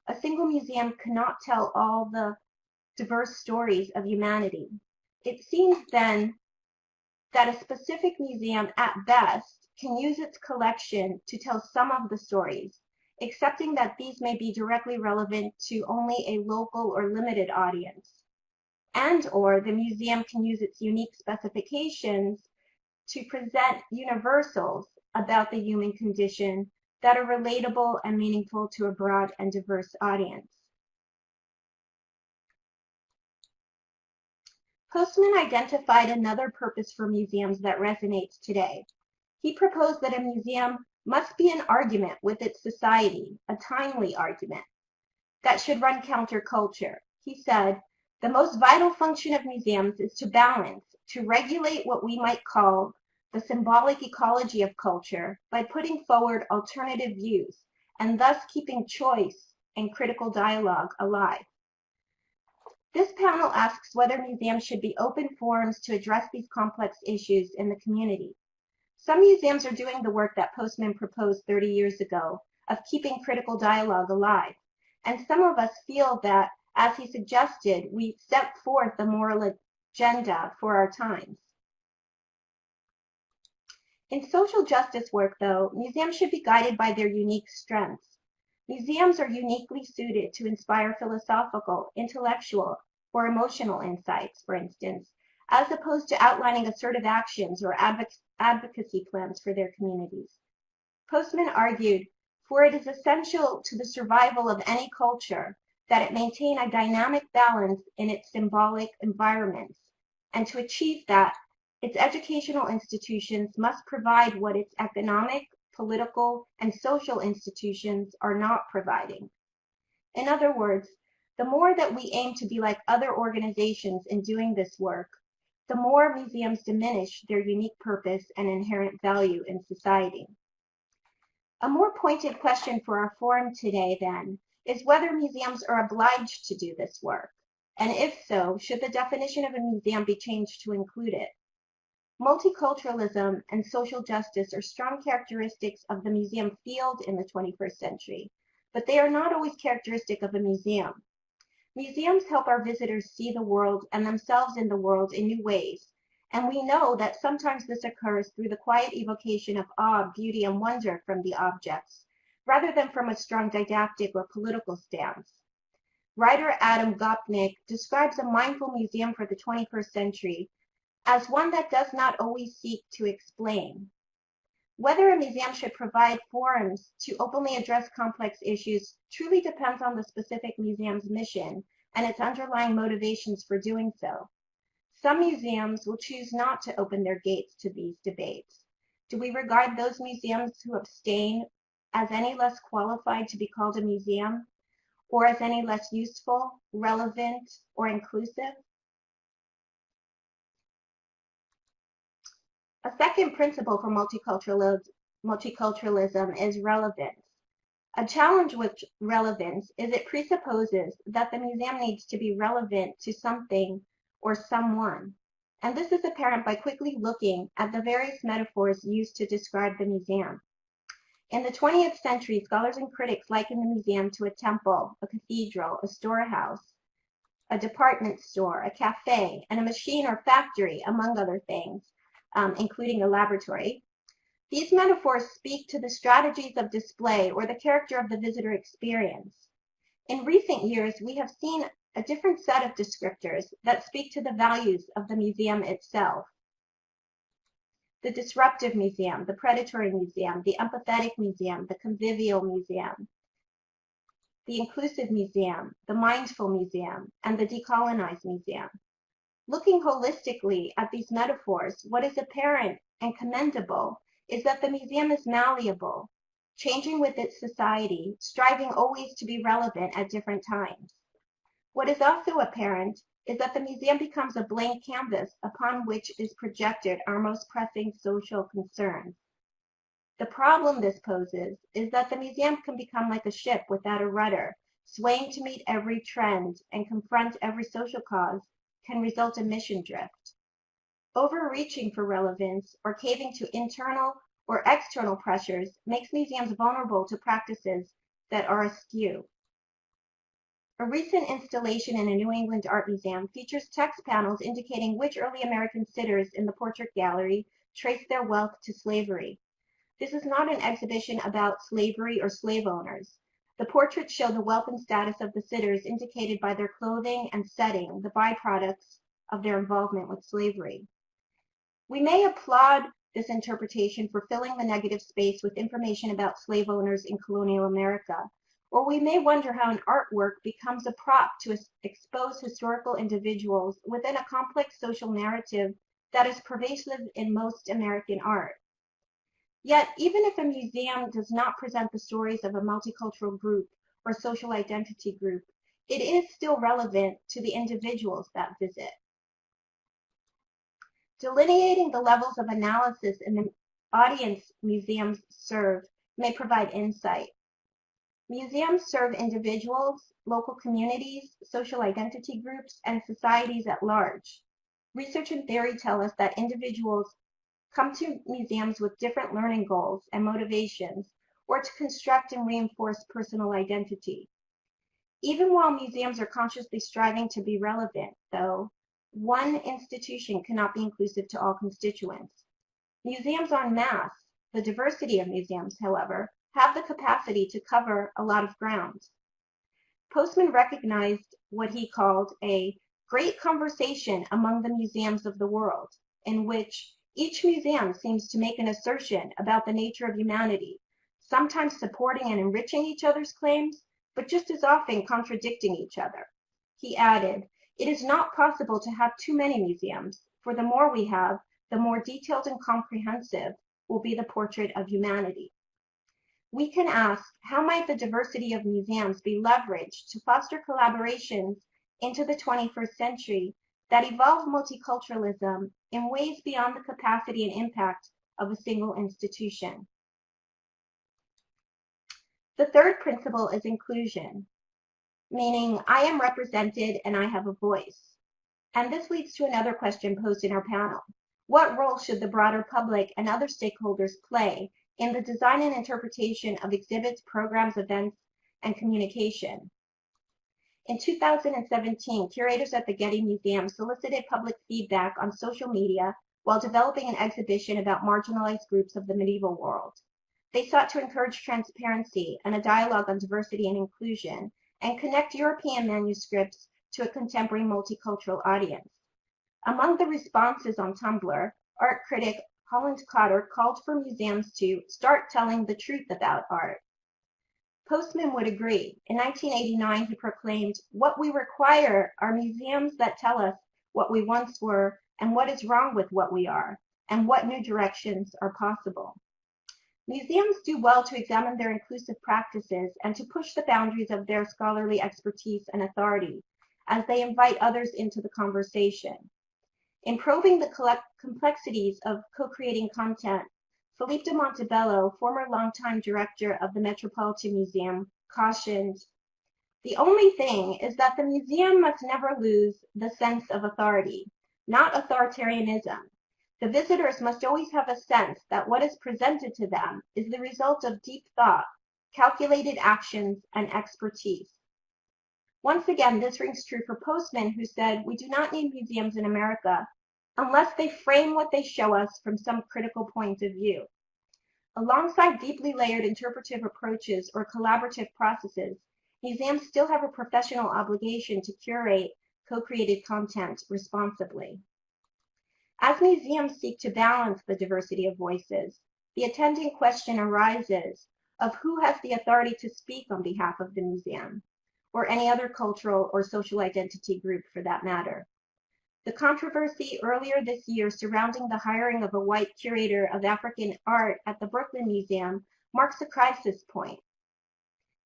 A single museum cannot tell all the diverse stories of humanity. It seems then that a specific museum, at best, can use its collection to tell some of the stories, accepting that these may be directly relevant to only a local or limited audience, and/or the museum can use its unique specifications to present universals about the human condition that are relatable and meaningful to a broad and diverse audience. Postman identified another purpose for museums that resonates today. He proposed that a museum must be an argument with its society, a timely argument, that should run counterculture. He said, "The most vital function of museums is to balance, to regulate what we might call the symbolic ecology of culture by putting forward alternative views, and thus keeping choice and critical dialogue alive." This panel asks whether museums should be open forums to address these complex issues in the community. Some museums are doing the work that Postman proposed 30 years ago of keeping critical dialogue alive, and some of us feel that, as he suggested, we set forth a moral agenda for our times. In social justice work, though, museums should be guided by their unique strengths. Museums are uniquely suited to inspire philosophical, intellectual, or emotional insights, for instance, as opposed to outlining assertive actions or advocacy plans for their communities. Postman argued, "For it is essential to the survival of any culture that it maintain a dynamic balance in its symbolic environments, and to achieve that, its educational institutions must provide what its economic, political, and social institutions are not providing." In other words, the more that we aim to be like other organizations in doing this work, the more museums diminish their unique purpose and inherent value in society. A more pointed question for our forum today, then, is whether museums are obliged to do this work, and if so, should the definition of a museum be changed to include it? Multiculturalism and social justice are strong characteristics of the museum field in the 21st century, but they are not always characteristic of a museum. Museums help our visitors see the world and themselves in the world in new ways, and we know that sometimes this occurs through the quiet evocation of awe, beauty, and wonder from the objects, rather than from a strong didactic or political stance. Writer Adam Gopnik describes a mindful museum for the 21st century as one that does not always seek to explain. Whether a museum should provide forums to openly address complex issues truly depends on the specific museum's mission and its underlying motivations for doing so. Some museums will choose not to open their gates to these debates. Do we regard those museums who abstain as any less qualified to be called a museum, or as any less useful, relevant, or inclusive? A second principle for multiculturalism is relevance. A challenge with relevance is it presupposes that the museum needs to be relevant to something or someone. And this is apparent by quickly looking at the various metaphors used to describe the museum. In the 20th century, scholars and critics likened the museum to a temple, a cathedral, a storehouse, a department store, a cafe, and a machine or factory, among other things, including a laboratory. These metaphors speak to the strategies of display or the character of the visitor experience. In recent years, we have seen a different set of descriptors that speak to the values of the museum itself. The disruptive museum, the predatory museum, the empathetic museum, the convivial museum, the inclusive museum, the mindful museum, and the decolonized museum. Looking holistically at these metaphors, what is apparent and commendable is that the museum is malleable, changing with its society, striving always to be relevant at different times. What is also apparent is that the museum becomes a blank canvas upon which is projected our most pressing social concerns. The problem this poses is that the museum can become like a ship without a rudder, swaying to meet every trend and confront every social cause can result in mission drift. Overreaching for relevance or caving to internal or external pressures makes museums vulnerable to practices that are askew. A recent installation in a New England art museum features text panels indicating which early American sitters in the portrait gallery traced their wealth to slavery. This is not an exhibition about slavery or slave owners. The portraits show the wealth and status of the sitters indicated by their clothing and setting, the byproducts of their involvement with slavery. We may applaud this interpretation for filling the negative space with information about slave owners in colonial America, or we may wonder how an artwork becomes a prop to expose historical individuals within a complex social narrative that is pervasive in most American art. Yet, even if a museum does not present the stories of a multicultural group or social identity group, it is still relevant to the individuals that visit. Delineating the levels of analysis in the audience museums serve may provide insight. Museums serve individuals, local communities, social identity groups, and societies at large. Research and theory tell us that individuals come to museums with different learning goals and motivations, or to construct and reinforce personal identity. Even while museums are consciously striving to be relevant, though, one institution cannot be inclusive to all constituents. Museums en masse, the diversity of museums, however, have the capacity to cover a lot of ground. Postman recognized what he called a great conversation among the museums of the world, in which each museum seems to make an assertion about the nature of humanity, sometimes supporting and enriching each other's claims, but just as often contradicting each other. He added, "It is not possible to have too many museums, for the more we have, the more detailed and comprehensive will be the portrait of humanity." We can ask, how might the diversity of museums be leveraged to foster collaborations into the 21st century that evolve multiculturalism in ways beyond the capacity and impact of a single institution? The third principle is inclusion, meaning I am represented and I have a voice. And this leads to another question posed in our panel. What role should the broader public and other stakeholders play in the design and interpretation of exhibits, programs, events, and communication? In 2017, curators at the Getty Museum solicited public feedback on social media while developing an exhibition about marginalized groups of the medieval world. They sought to encourage transparency and a dialogue on diversity and inclusion, and connect European manuscripts to a contemporary multicultural audience. Among the responses on Tumblr, art critic Holland Cotter called for museums to start telling the truth about art. Postman would agree. In 1989, he proclaimed, "What we require are museums that tell us what we once were and what is wrong with what we are, and what new directions are possible." Museums do well to examine their inclusive practices and to push the boundaries of their scholarly expertise and authority as they invite others into the conversation. In probing the complexities of co-creating content, Philippe de Montebello, former longtime director of the Metropolitan Museum, cautioned, "The only thing is that the museum must never lose the sense of authority, not authoritarianism. The visitors must always have a sense that what is presented to them is the result of deep thought, calculated actions, and expertise." Once again, this rings true for Postman, who said, "We do not need museums in America unless they frame what they show us from some critical point of view." Alongside deeply layered interpretive approaches or collaborative processes, museums still have a professional obligation to curate co-created content responsibly. As museums seek to balance the diversity of voices, the attending question arises of who has the authority to speak on behalf of the museum, or any other cultural or social identity group for that matter. The controversy earlier this year surrounding the hiring of a white curator of African art at the Brooklyn Museum marks a crisis point.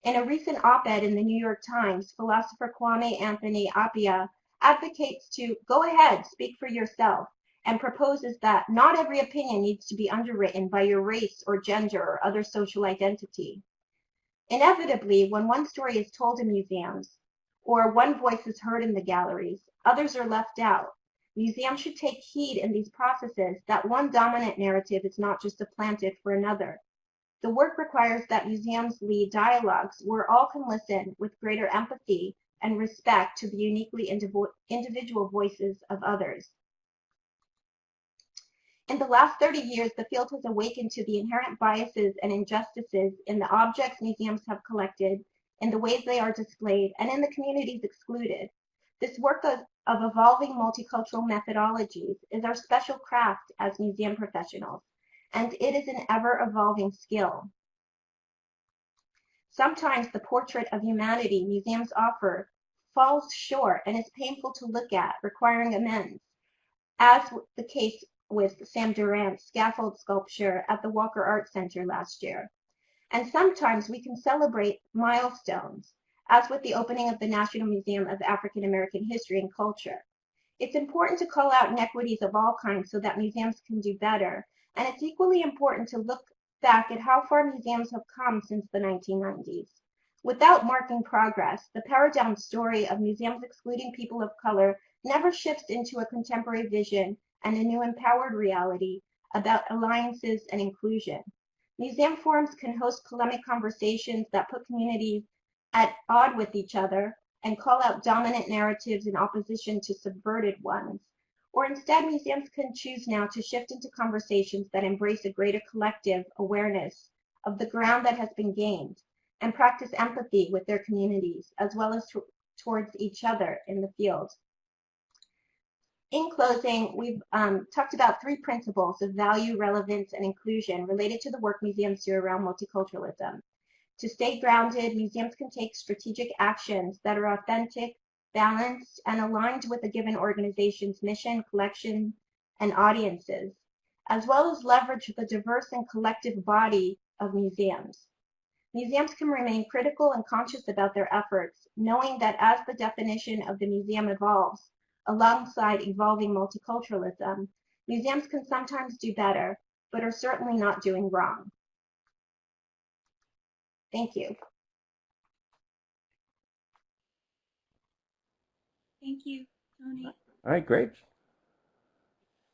In a recent op-ed in the New York Times, philosopher Kwame Anthony Appiah advocates to go ahead, speak for yourself, and proposes that not every opinion needs to be underwritten by your race or gender or other social identity. Inevitably, when one story is told in museums, or one voice is heard in the galleries, others are left out. Museums should take heed in these processes that one dominant narrative is not just supplanted for another. The work requires that museums lead dialogues where all can listen with greater empathy and respect to the uniquely individual voices of others. In the last 30 years, the field has awakened to the inherent biases and injustices in the objects museums have collected, in the ways they are displayed, and in the communities excluded. This work of evolving multicultural methodologies is our special craft as museum professionals, and it is an ever-evolving skill. Sometimes the portrait of humanity museums offer falls short and is painful to look at, requiring amends, as the case with Sam Durant's scaffold sculpture at the Walker Art Center last year. And sometimes we can celebrate milestones, as with the opening of the National Museum of African American History and Culture. It's important to call out inequities of all kinds so that museums can do better, and it's equally important to look back at how far museums have come since the 1990s. Without marking progress, the pared-down story of museums excluding people of color never shifts into a contemporary vision and a new empowered reality about alliances and inclusion. Museum forums can host polemic conversations that put communities at odds with each other and call out dominant narratives in opposition to subverted ones. Or instead, museums can choose now to shift into conversations that embrace a greater collective awareness of the ground that has been gained and practice empathy with their communities as well as towards each other in the field. In closing, we've talked about three principles of value, relevance, and inclusion related to the work museums do around multiculturalism. To stay grounded, museums can take strategic actions that are authentic, balanced, and aligned with a given organization's mission, collection, and audiences, as well as leverage the diverse and collective body of museums. Museums can remain critical and conscious about their efforts, knowing that as the definition of the museum evolves, alongside evolving multiculturalism, museums can sometimes do better, but are certainly not doing wrong. Thank you. Thank you, Tony. All right, great.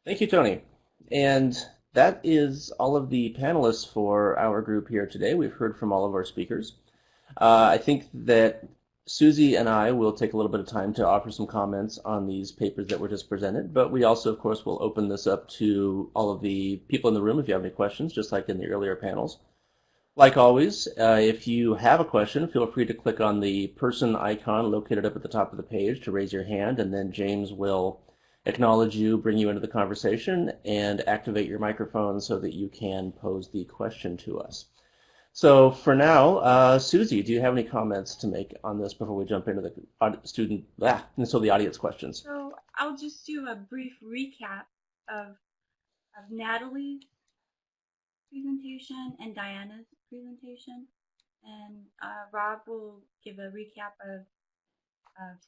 Thank you, Tony. And that is all of the panelists for our group here today. We've heard from all of our speakers. I think that Susie and I will take a little bit of time to offer some comments on these papers that were just presented, but we also, of course, will open this up to all of the people in the room if you have any questions, just like in the earlier panels. Like always, if you have a question, feel free to click on the person icon located up at the top of the page to raise your hand, and then James will acknowledge you, bring you into the conversation, and activate your microphone so that you can pose the question to us. So for now, Susie, do you have any comments to make on this before we jump into the the audience questions? So I'll just do a brief recap of Natalie's presentation and Diana's presentation, and Rob will give a recap of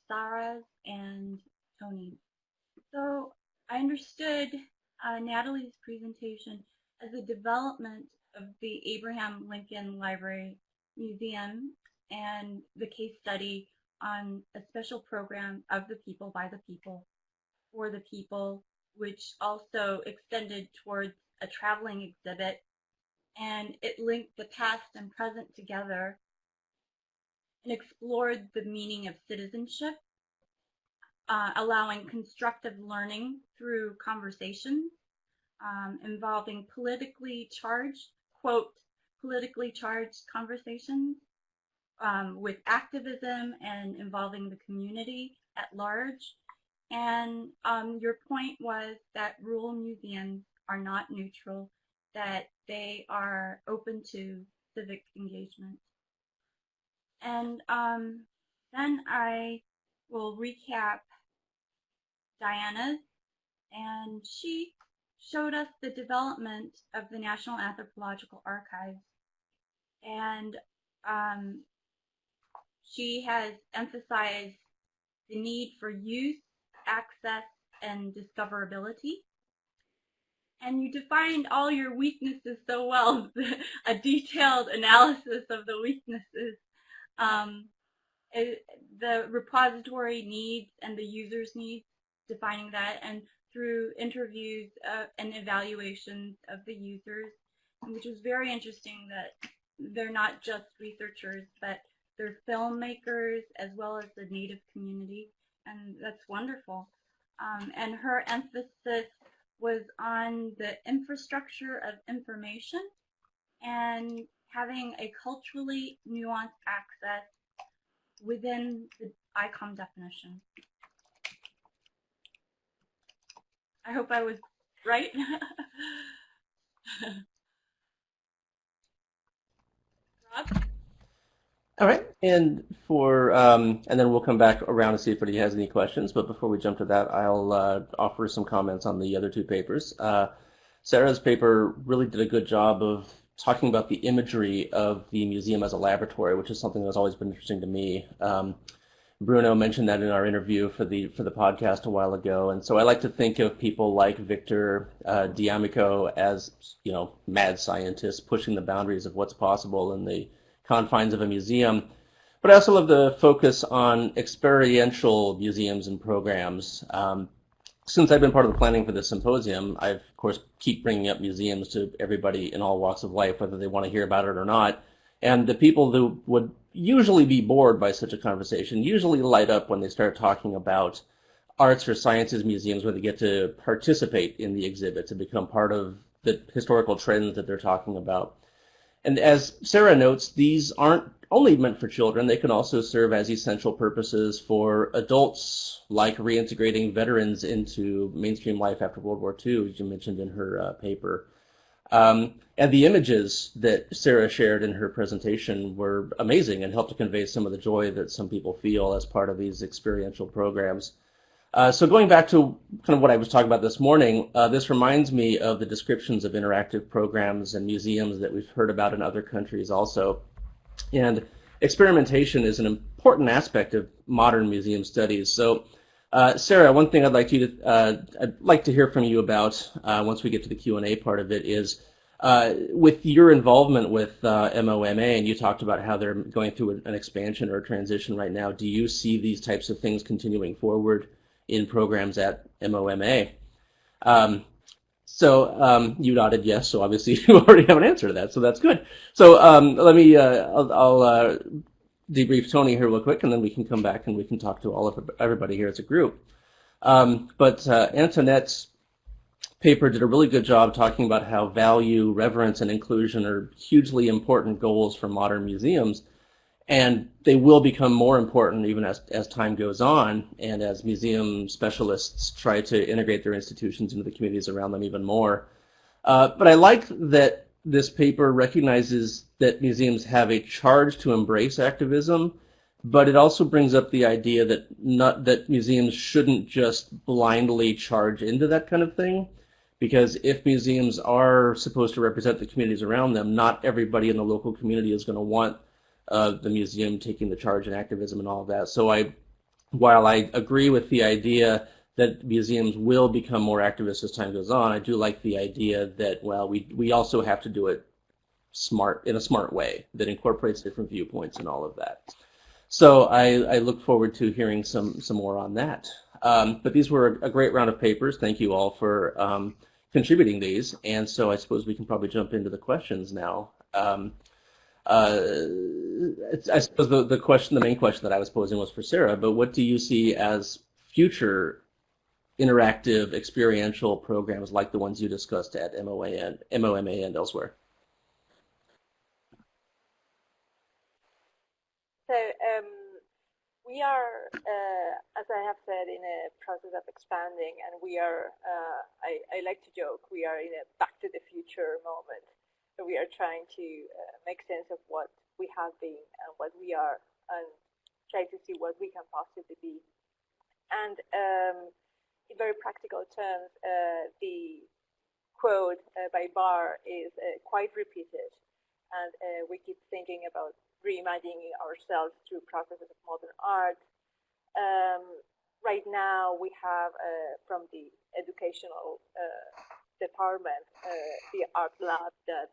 Sara's and Tony's. So I understood Natalie's presentation as a development of the Abraham Lincoln Library Museum and the case study on a special program of the people, by the people, for the people, which also extended towards a traveling exhibit, and it linked the past and present together. and explored the meaning of citizenship, allowing constructive learning through conversations involving politically charged, quote, politically charged conversations with activism and involving the community at large. And your point was that rural museums are not neutral, that they are open to civic engagement. And then I will recap Diana's, and she showed us the development of the National Anthropological Archives. And she has emphasized the need for use, access, and discoverability. And you defined all your weaknesses so well, a detailed analysis of the weaknesses. The repository needs and the user's needs, defining that, and through interviews and evaluations of the users, which was very interesting that they're not just researchers, but they're filmmakers as well as the Native community, and that's wonderful. And her emphasis was on the infrastructure of information and having a culturally nuanced access within the ICOM definition. I hope I was right. Rob? All right, and and then we'll come back around to see if anybody has any questions. But before we jump to that, I'll offer some comments on the other two papers. Sara's paper really did a good job of talking about the imagery of the museum as a laboratory, which is something that's always been interesting to me. Bruno mentioned that in our interview for the podcast a while ago, and so I like to think of people like Victor D'Amico as, mad scientists pushing the boundaries of what's possible in the confines of a museum. But I also love the focus on experiential museums and programs. Since I've been part of the planning for this symposium, I, of course, keep bringing up museums to everybody in all walks of life, whether they want to hear about it or not. And the people who would usually be bored by such a conversation usually light up when they start talking about arts or sciences museums where they get to participate in the exhibits and become part of the historical trends that they're talking about. And as Sara notes, these aren't only meant for children. They can also serve as essential purposes for adults, like reintegrating veterans into mainstream life after World War II, as you mentioned in her paper. And the images that Sara shared in her presentation were amazing and helped to convey some of the joy that some people feel as part of these experiential programs. So going back to kind of what I was talking about this morning, this reminds me of the descriptions of interactive programs and museums that we've heard about in other countries also. And experimentation is an important aspect of modern museum studies. So Sara, one thing I'd like to hear from you about once we get to the Q&A part of it is with your involvement with MoMA, and you talked about how they're going through an expansion or a transition right now. Do you see these types of things continuing forward in programs at MoMA? You nodded yes, so obviously you already have an answer to that, so that's good. So let me, I'll debrief Tony here real quick, and then we can come back and we can talk to everybody here as a group. But Antoniette's paper did a really good job talking about how value, reverence, and inclusion are hugely important goals for modern museums, and they will become more important even as time goes on and as museum specialists try to integrate their institutions into the communities around them even more. But I like that this paper recognizes that museums have a charge to embrace activism, but it also brings up the idea that museums shouldn't just blindly charge into that kind of thing, because if museums are supposed to represent the communities around them, not everybody in the local community is going to want the museum taking the charge in activism and all of that. So while I agree with the idea that museums will become more activist as time goes on, I do like the idea that, well, we also have to do it in a smart way that incorporates different viewpoints and all of that. So I look forward to hearing some more on that. But these were a great round of papers. Thank you all for contributing these. And so I suppose we can probably jump into the questions now. I suppose the main question that I was posing was for Sara, but what do you see as future interactive experiential programs like the ones you discussed at MoMA and elsewhere? So we are, as I have said, in a process of expanding, and we are, I like to joke, we are in a back to the future moment. So we are trying to make sense of what we have been and what we are, and try to see what we can possibly be. And in very practical terms, the quote by Barr is quite repeated, and we keep thinking about reimagining ourselves through processes of modern art. Right now, we have from the educational department the art lab that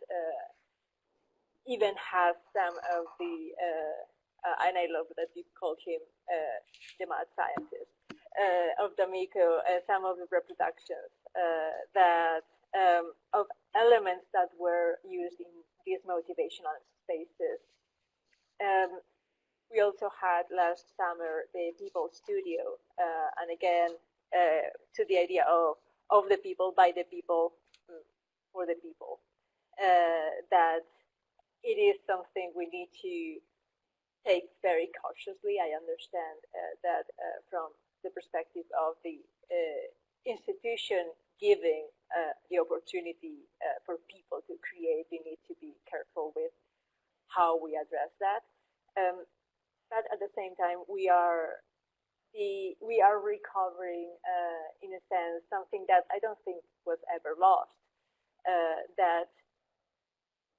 even has some of the, and I love that you call him the mad scientist, of D'Amico, some of the reproductions that of elements that were used in these motivational spaces. We also had last summer the People Studio, and again, to the idea of the people, by the people, for the people, that it is something we need to take very cautiously. I understand that from the perspective of the institution giving the opportunity for people to create, we need to be careful with how we address that. But at the same time, we are recovering, in a sense, something that I don't think was ever lost, that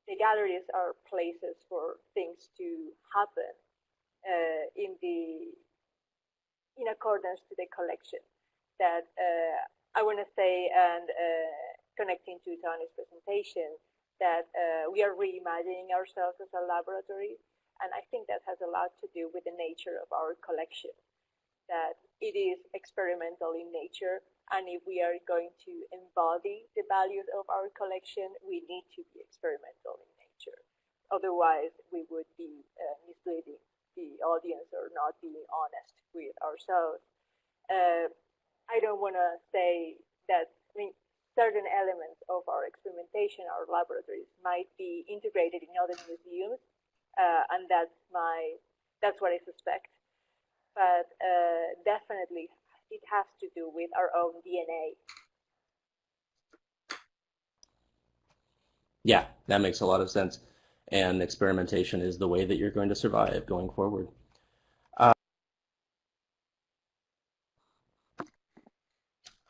the galleries are places for things to happen in accordance to the collection. That I want to say, and connecting to Tony's presentation, that we are reimagining ourselves as a laboratory, and I think that has a lot to do with the nature of our collection, that it is experimental in nature, and if we are going to embody the values of our collection, we need to be experimental in nature. Otherwise, we would be misleading the audience or not being honest with ourselves. I don't want to say that, I mean, certain elements of our experimentation, our laboratories, might be integrated in other museums, and that's what I suspect. But definitely, it has to do with our own DNA. Yeah, that makes a lot of sense. And experimentation is the way that you're going to survive going forward.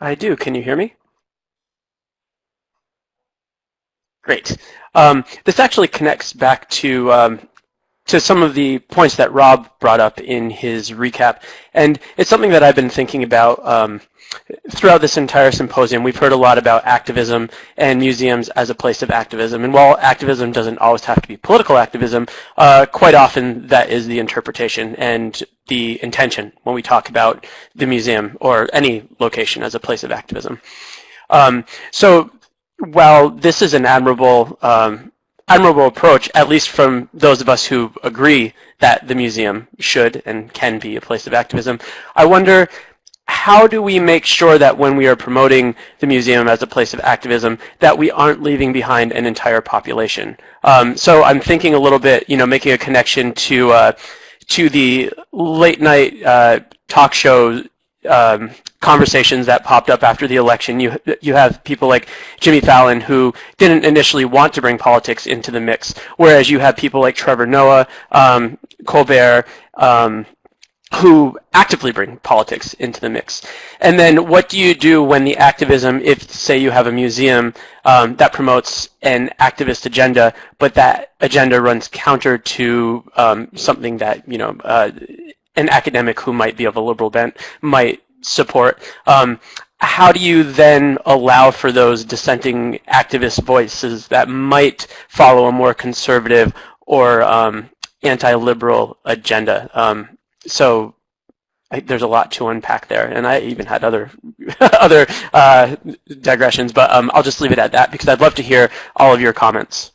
I do. Can you hear me? Great. This actually connects back to some of the points that Rob brought up in his recap, and it's something that I've been thinking about throughout this entire symposium. We've heard a lot about activism and museums as a place of activism, and while activism doesn't always have to be political activism, quite often that is the interpretation and the intention when we talk about the museum or any location as a place of activism. So while this is an admirable approach, at least from those of us who agree that the museum should and can be a place of activism, I wonder, how do we make sure that when we are promoting the museum as a place of activism, that we aren't leaving behind an entire population? So I'm thinking a little bit, making a connection to the late night talk show conversations that popped up after the election. You have people like Jimmy Fallon, who didn't initially want to bring politics into the mix, whereas you have people like Trevor Noah, Colbert, who actively bring politics into the mix. And then what do you do when the activism, if say you have a museum that promotes an activist agenda, but that agenda runs counter to something that an academic who might be of a liberal bent might support? How do you then allow for those dissenting activist voices that might follow a more conservative or anti-liberal agenda? So there's a lot to unpack there, and I even had other digressions, but I'll just leave it at that because I'd love to hear all of your comments.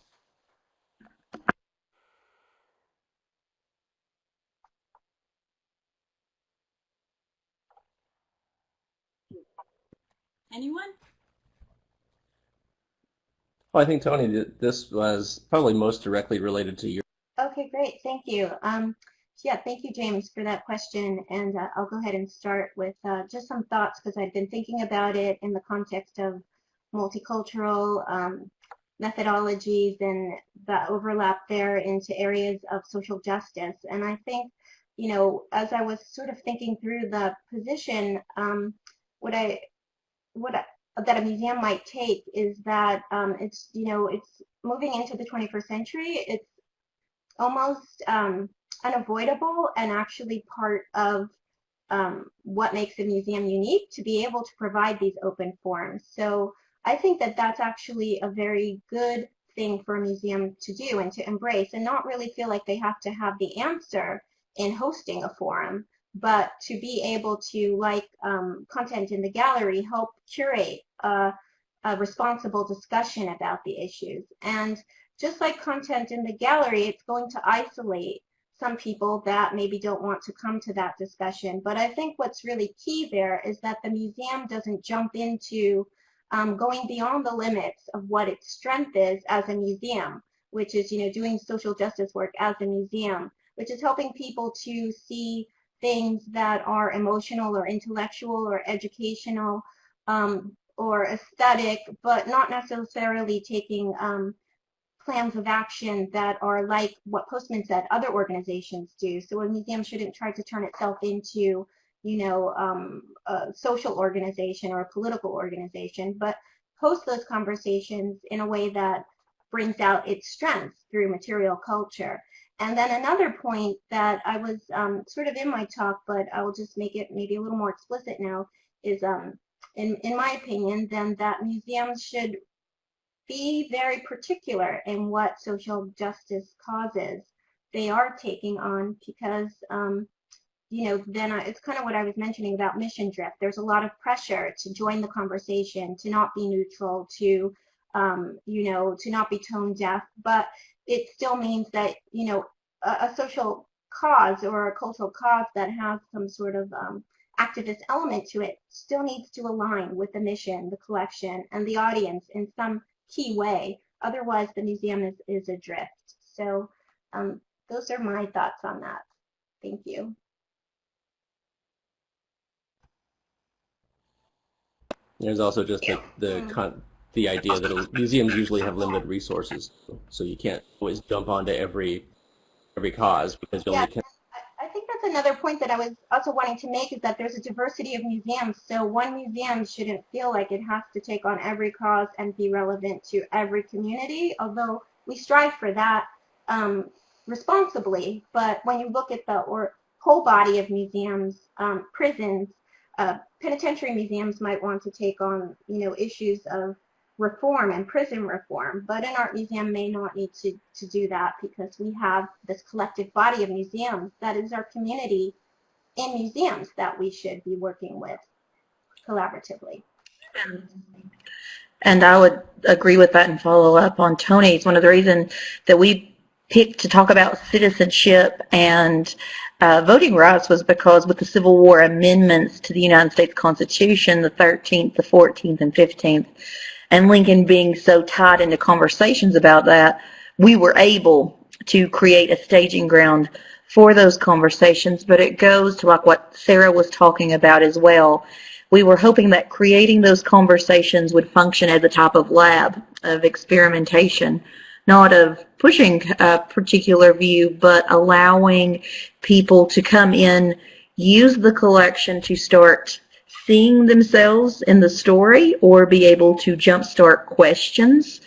Anyone? Well, I think, Tony, this was probably most directly related to your. Okay, great. Thank you. Yeah, thank you, James, for that question. And I'll go ahead and start with just some thoughts because I've been thinking about it in the context of multicultural methodologies and the overlap there into areas of social justice. And I think, you know, as I was sort of thinking through the position, that a museum might take is that it's, you know, it's moving into the 21st century. It's almost unavoidable and actually part of what makes a museum unique to be able to provide these open forums. So I think that that's actually a very good thing for a museum to do and to embrace and not really feel like they have to have the answer in hosting a forum, but to be able to, like Content in the Gallery, help curate a responsible discussion about the issues. And just like Content in the Gallery, it's going to isolate some people that maybe don't want to come to that discussion. But I think what's really key there is that the museum doesn't jump into going beyond the limits of what its strength is as a museum, which is, you know, doing social justice work as a museum, which is helping people to see things that are emotional or intellectual or educational or aesthetic, but not necessarily taking plans of action that are like what Postman said other organizations do. So a museum shouldn't try to turn itself into, you know, a social organization or a political organization, but host those conversations in a way that brings out its strengths through material culture. And then another point that I was sort of in my talk, but I will just make it maybe a little more explicit now, is in my opinion, then that museums should be very particular in what social justice causes they are taking on, because you know, then it's kind of what I was mentioning about mission drift. There's a lot of pressure to join the conversation, to not be neutral, to you know, to not be tone deaf, but it still means that, you know, a social cause or a cultural cause that has some sort of activist element to it still needs to align with the mission, the collection, and the audience in some key way. Otherwise, the museum is adrift. So those are my thoughts on that. Thank you. There's also just the idea that museums usually have limited resources, so you can't always jump onto every cause because you only can. I think that's another point that I was also wanting to make, is that there's a diversity of museums. So one museum shouldn't feel like it has to take on every cause and be relevant to every community, although we strive for that responsibly. But when you look at the whole body of museums, prisons, penitentiary museums might want to take on, you know, issues of reform and prison reform, but an art museum may not need to do that, because we have this collective body of museums that is our community in museums that we should be working with collaboratively. And I would agree with that and follow up on Tony's. One of the reasons that we picked to talk about citizenship and voting rights was because with the Civil War amendments to the United States Constitution, the 13th, the 14th, and 15th, and Lincoln being so tied into conversations about that, we were able to create a staging ground for those conversations. But it goes to like what Sara was talking about as well. We were hoping that creating those conversations would function as a type of lab of experimentation, not of pushing a particular view, but allowing people to come in, use the collection to start seeing themselves in the story, or be able to jumpstart questions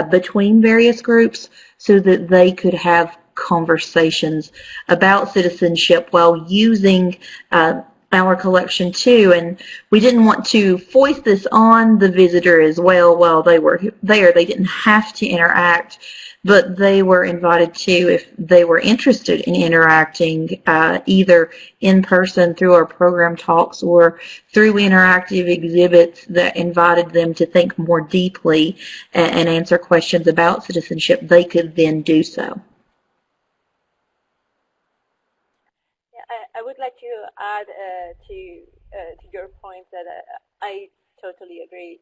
between various groups so that they could have conversations about citizenship while using our collection too. And we didn't want to foist this on the visitor as well while they were there. They didn't have to interact, but they were invited to if they were interested in interacting either in person through our program talks or through interactive exhibits that invited them to think more deeply and answer questions about citizenship. They could then do so. I would like to add to your point that I totally agree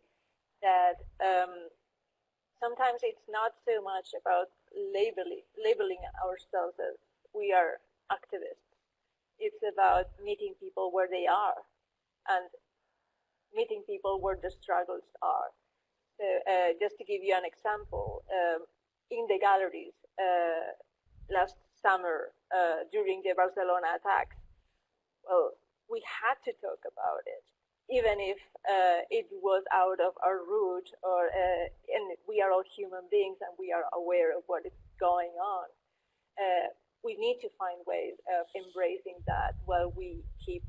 that sometimes it's not so much about labeling ourselves as we are activists. It's about meeting people where they are and meeting people where the struggles are. So just to give you an example, in the galleries last summer during the Barcelona attacks, well, we had to talk about it, even if it was out of our route, and we are all human beings and we are aware of what is going on. We need to find ways of embracing that while we keep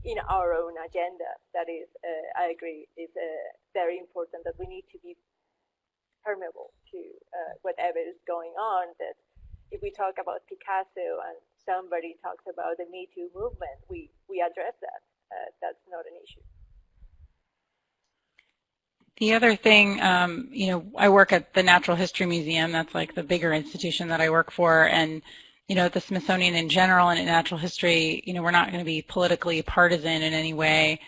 in our own agenda. That is, I agree, it's very important that we need to be permeable to whatever is going on. That if we talk about Picasso and somebody talks about the Me Too movement, we address that. That's not an issue. The other thing, you know, I work at the Natural History Museum. That's like the bigger institution that I work for. And, you know, at the Smithsonian in general and in natural history, you know, we're not going to be politically partisan in any way.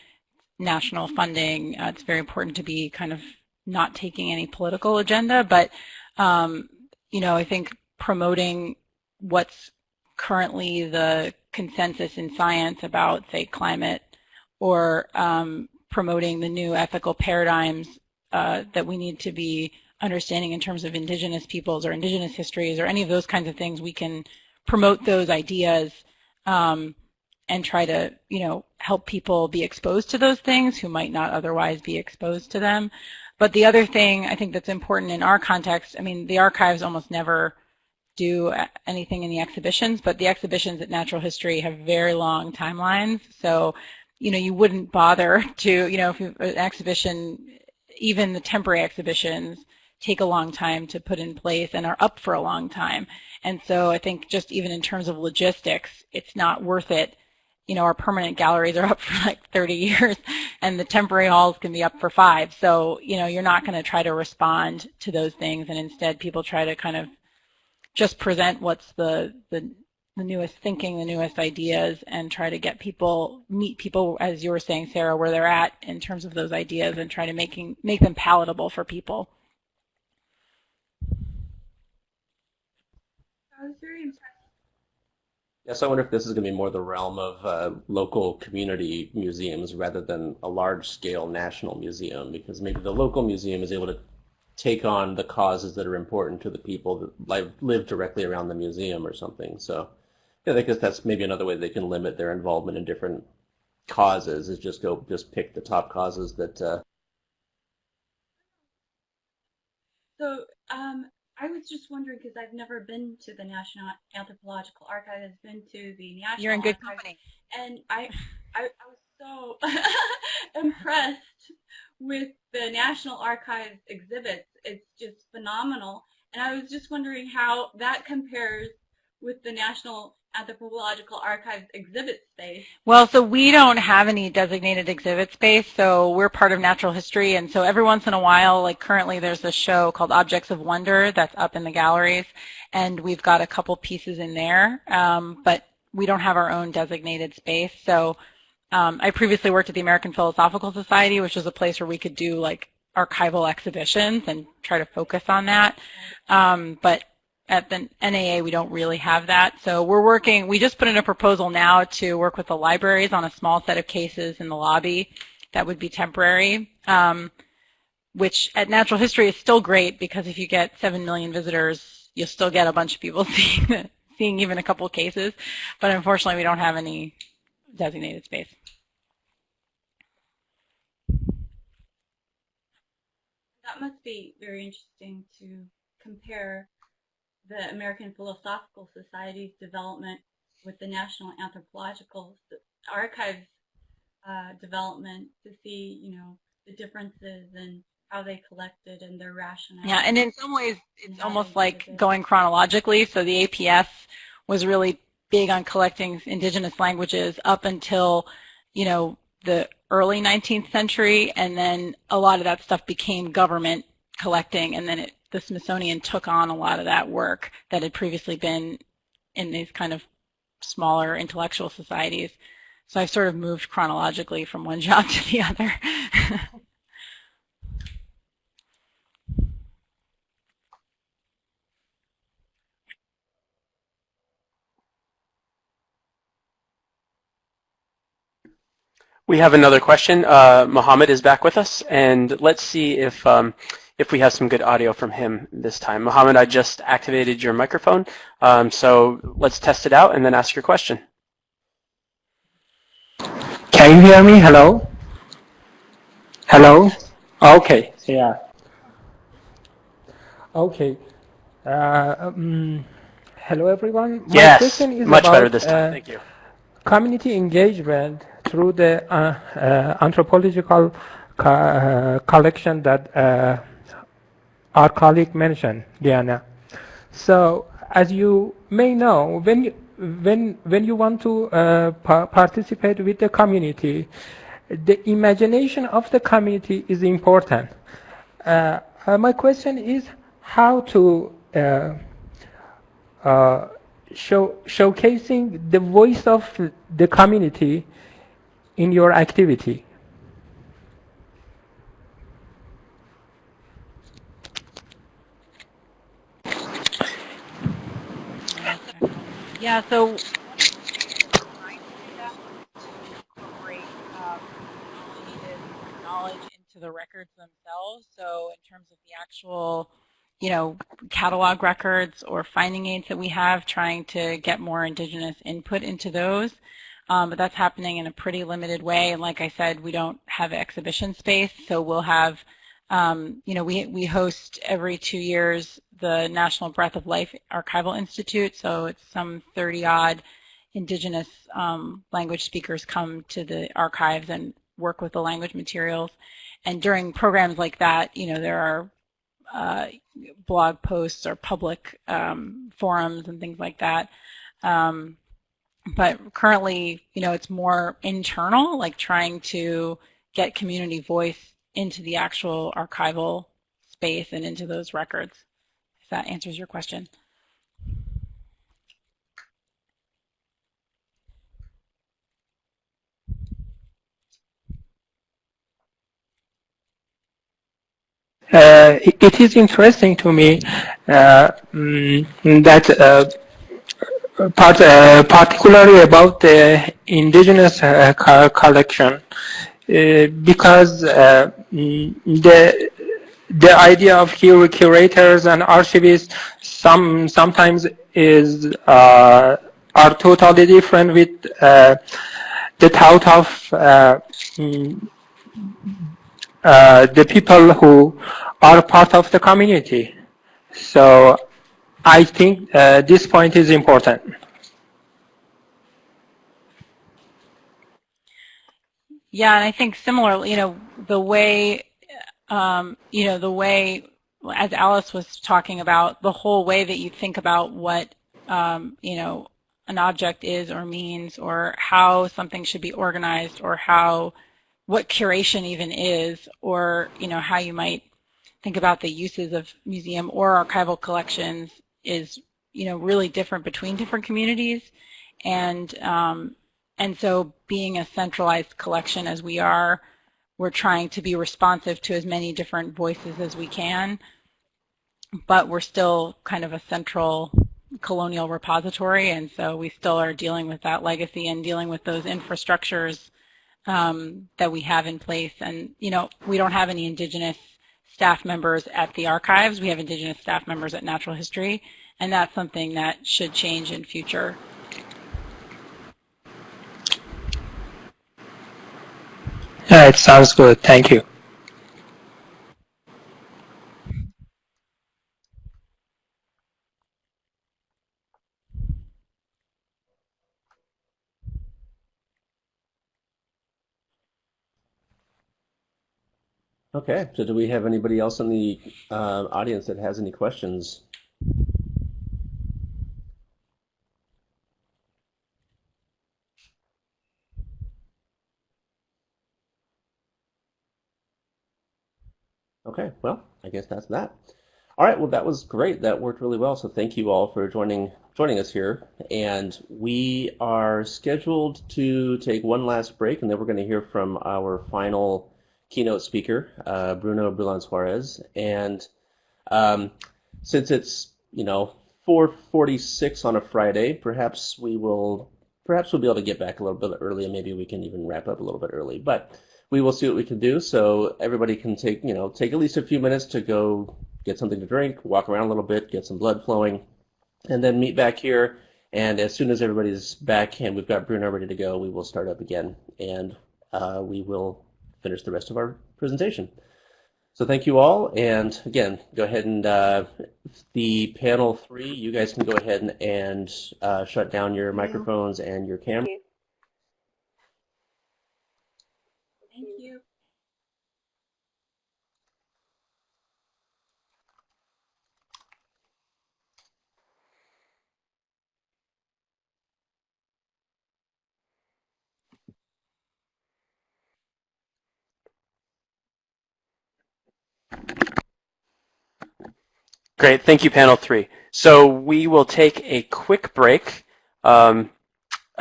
National funding, it's very important to be kind of not taking any political agenda. But, you know, I think promoting what's currently the consensus in science about, say, climate, or promoting the new ethical paradigms that we need to be understanding in terms of indigenous peoples or indigenous histories or any of those kinds of things. We can promote those ideas and try to, you know, help people be exposed to those things who might not otherwise be exposed to them. But the other thing I think that's important in our context, I mean, the archives almost never do anything in the exhibitions, but the exhibitions at Natural History have very long timelines. So, you know, you wouldn't bother to, you know, if an exhibition, even the temporary exhibitions, take a long time to put in place and are up for a long time. And so I think just even in terms of logistics, it's not worth it. You know, our permanent galleries are up for like 30 years and the temporary halls can be up for 5. So, you know, you're not going to try to respond to those things, and instead people try to kind of just present what's the newest thinking, the newest ideas, and try to get people, meet people, as you were saying, Sara, where they're at in terms of those ideas and try to make them palatable for people. I was very impressed. Yes, I wonder if this is going to be more the realm of local community museums rather than a large-scale national museum, because maybe the local museum is able to take on the causes that are important to the people that live directly around the museum or something. So yeah, I guess that's maybe another way they can limit their involvement in different causes, is just pick the top causes that So I was just wondering, because I've never been to the National Anthropological Archive. I've been to the National You're in good Archive, company. and I was so impressed with the National Archives exhibits. It's just phenomenal. And I was just wondering how that compares with the National Anthropological Archives exhibit space. Well, so we don't have any designated exhibit space, so we're part of natural history, and so every once in a while, like currently there's a show called Objects of Wonder that's up in the galleries, and we've got a couple pieces in there, but we don't have our own designated space. So I previously worked at the American Philosophical Society, which is a place where we could do like archival exhibitions and try to focus on that, but at the NAA, we don't really have that. So we just put in a proposal now to work with the libraries on a small set of cases in the lobby that would be temporary, which at Natural History is still great, because if you get 7 million visitors, you'll still get a bunch of people seeing even a couple of cases. But unfortunately, we don't have any designated space. That must be very interesting to compare the American Philosophical Society's development with the National Anthropological Archives development, to see, you know, the differences and how they collected and their rationale. Yeah, and in some ways, it's almost like going chronologically. So the APS was really big on collecting indigenous languages up until, you know, the early 19th century, and then a lot of that stuff became government collecting, and then the Smithsonian took on a lot of that work that had previously been in these kind of smaller intellectual societies. So I sort of moved chronologically from one job to the other. We have another question. Mohammed is back with us, and let's see if we have some good audio from him this time. Mohammed, I just activated your microphone, so let's test it out and then ask your question. Can you hear me? Hello? Hello? Okay, yeah. Okay. Hello, everyone. My question is much about better this time. Thank you. Community engagement through the anthropological collection that our colleague mentioned, Diana. So, as you may know, when you want to participate with the community, the imagination of the community is important. My question is how to showcasing the voice of the community in your activity. Yeah, so one trying to do that is incorporate commonly needed knowledge into the records themselves. So in terms of the actual, catalog records or finding aids that we have, trying to get more Indigenous input into those. But that's happening in a pretty limited way. And like I said, we don't have exhibition space, so we'll have, we host every 2 years the National Breath of Life Archival Institute. So it's some 30-odd Indigenous language speakers come to the archives and work with the language materials. And during programs like that, there are blog posts or public forums and things like that. But currently, it's more internal, like trying to get community voice into the actual archival space and into those records, if that answers your question. It is interesting to me that particularly about the indigenous collection, because the idea of curators and archivists sometimes is are totally different with the thought of the people who are part of the community. So I think this point is important. Yeah, and I think similarly, the way, the way, as Alice was talking about, the whole way that you think about what, an object is or means, or how something should be organized, or what curation even is, or, how you might think about the uses of museum or archival collections is, really different between different communities. And so being a centralized collection as we are, we're trying to be responsive to as many different voices as we can, but we're still kind of a central colonial repository, and so we still are dealing with that legacy and dealing with those infrastructures that we have in place. And, we don't have any Indigenous staff members at the archives. We have Indigenous staff members at Natural History, and that's something that should change in future. Yeah, it sounds good. Thank you. Okay, so do we have anybody else in the audience that has any questions? Okay, well, I guess that's that. All right, well, that was great. That worked really well. So thank you all for joining us here. And we are scheduled to take one last break, and then we're going to hear from our final keynote speaker, Bruno Brulan Suarez. And since it's 4:46 on a Friday, perhaps we'll be able to get back a little bit early, and maybe we can even wrap up a little bit early. But we will see what we can do. So everybody can take at least a few minutes to go get something to drink, walk around a little bit, get some blood flowing, and then meet back here. And as soon as everybody's back and we've got Bruno ready to go, we will start up again, and we will finish the rest of our presentation. So thank you all, and again, go ahead and the panel 3, you guys can go ahead and shut down your microphones and your camera. Thank you. Great, thank you, panel 3. So we will take a quick break. I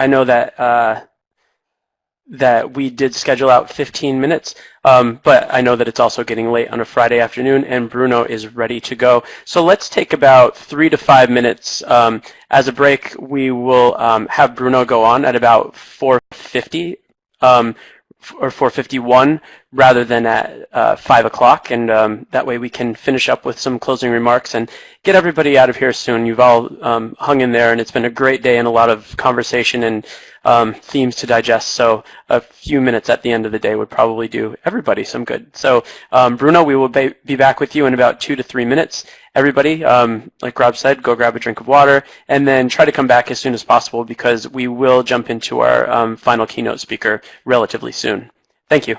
know that that we did schedule out 15 minutes, but I know that it's also getting late on a Friday afternoon, and Bruno is ready to go. So let's take about 3 to 5 minutes. As a break, we will have Bruno go on at about 4:50 or 4:51 rather than at 5 o'clock, and that way we can finish up with some closing remarks and get everybody out of here soon. You've all hung in there, and it's been a great day and a lot of conversation and themes to digest, so a few minutes at the end of the day would probably do everybody some good. So Bruno, we will be back with you in about 2 to 3 minutes. Everybody, like Rob said, go grab a drink of water and then try to come back as soon as possible because we will jump into our final keynote speaker relatively soon. Thank you.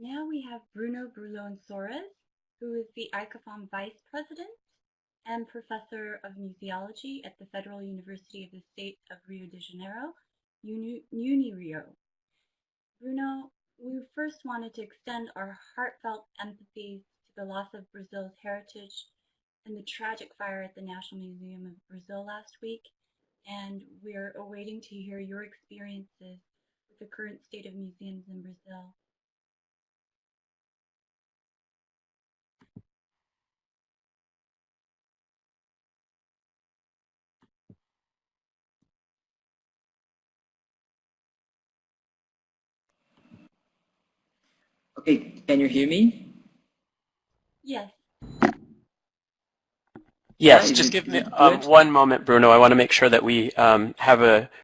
Now we have Bruno Brulon-Soares, who is the ICOFOM Vice President and Professor of Museology at the Federal University of the State of Rio de Janeiro, UniRio. Bruno, we first wanted to extend our heartfelt empathy to the loss of Brazil's heritage and the tragic fire at the National Museum of Brazil last week, and we're awaiting to hear your experiences with the current state of museums in Brazil. Okay, can you hear me? Yes. Yes, Yeah, just give me good? one moment, Bruno. I want to make sure that we have a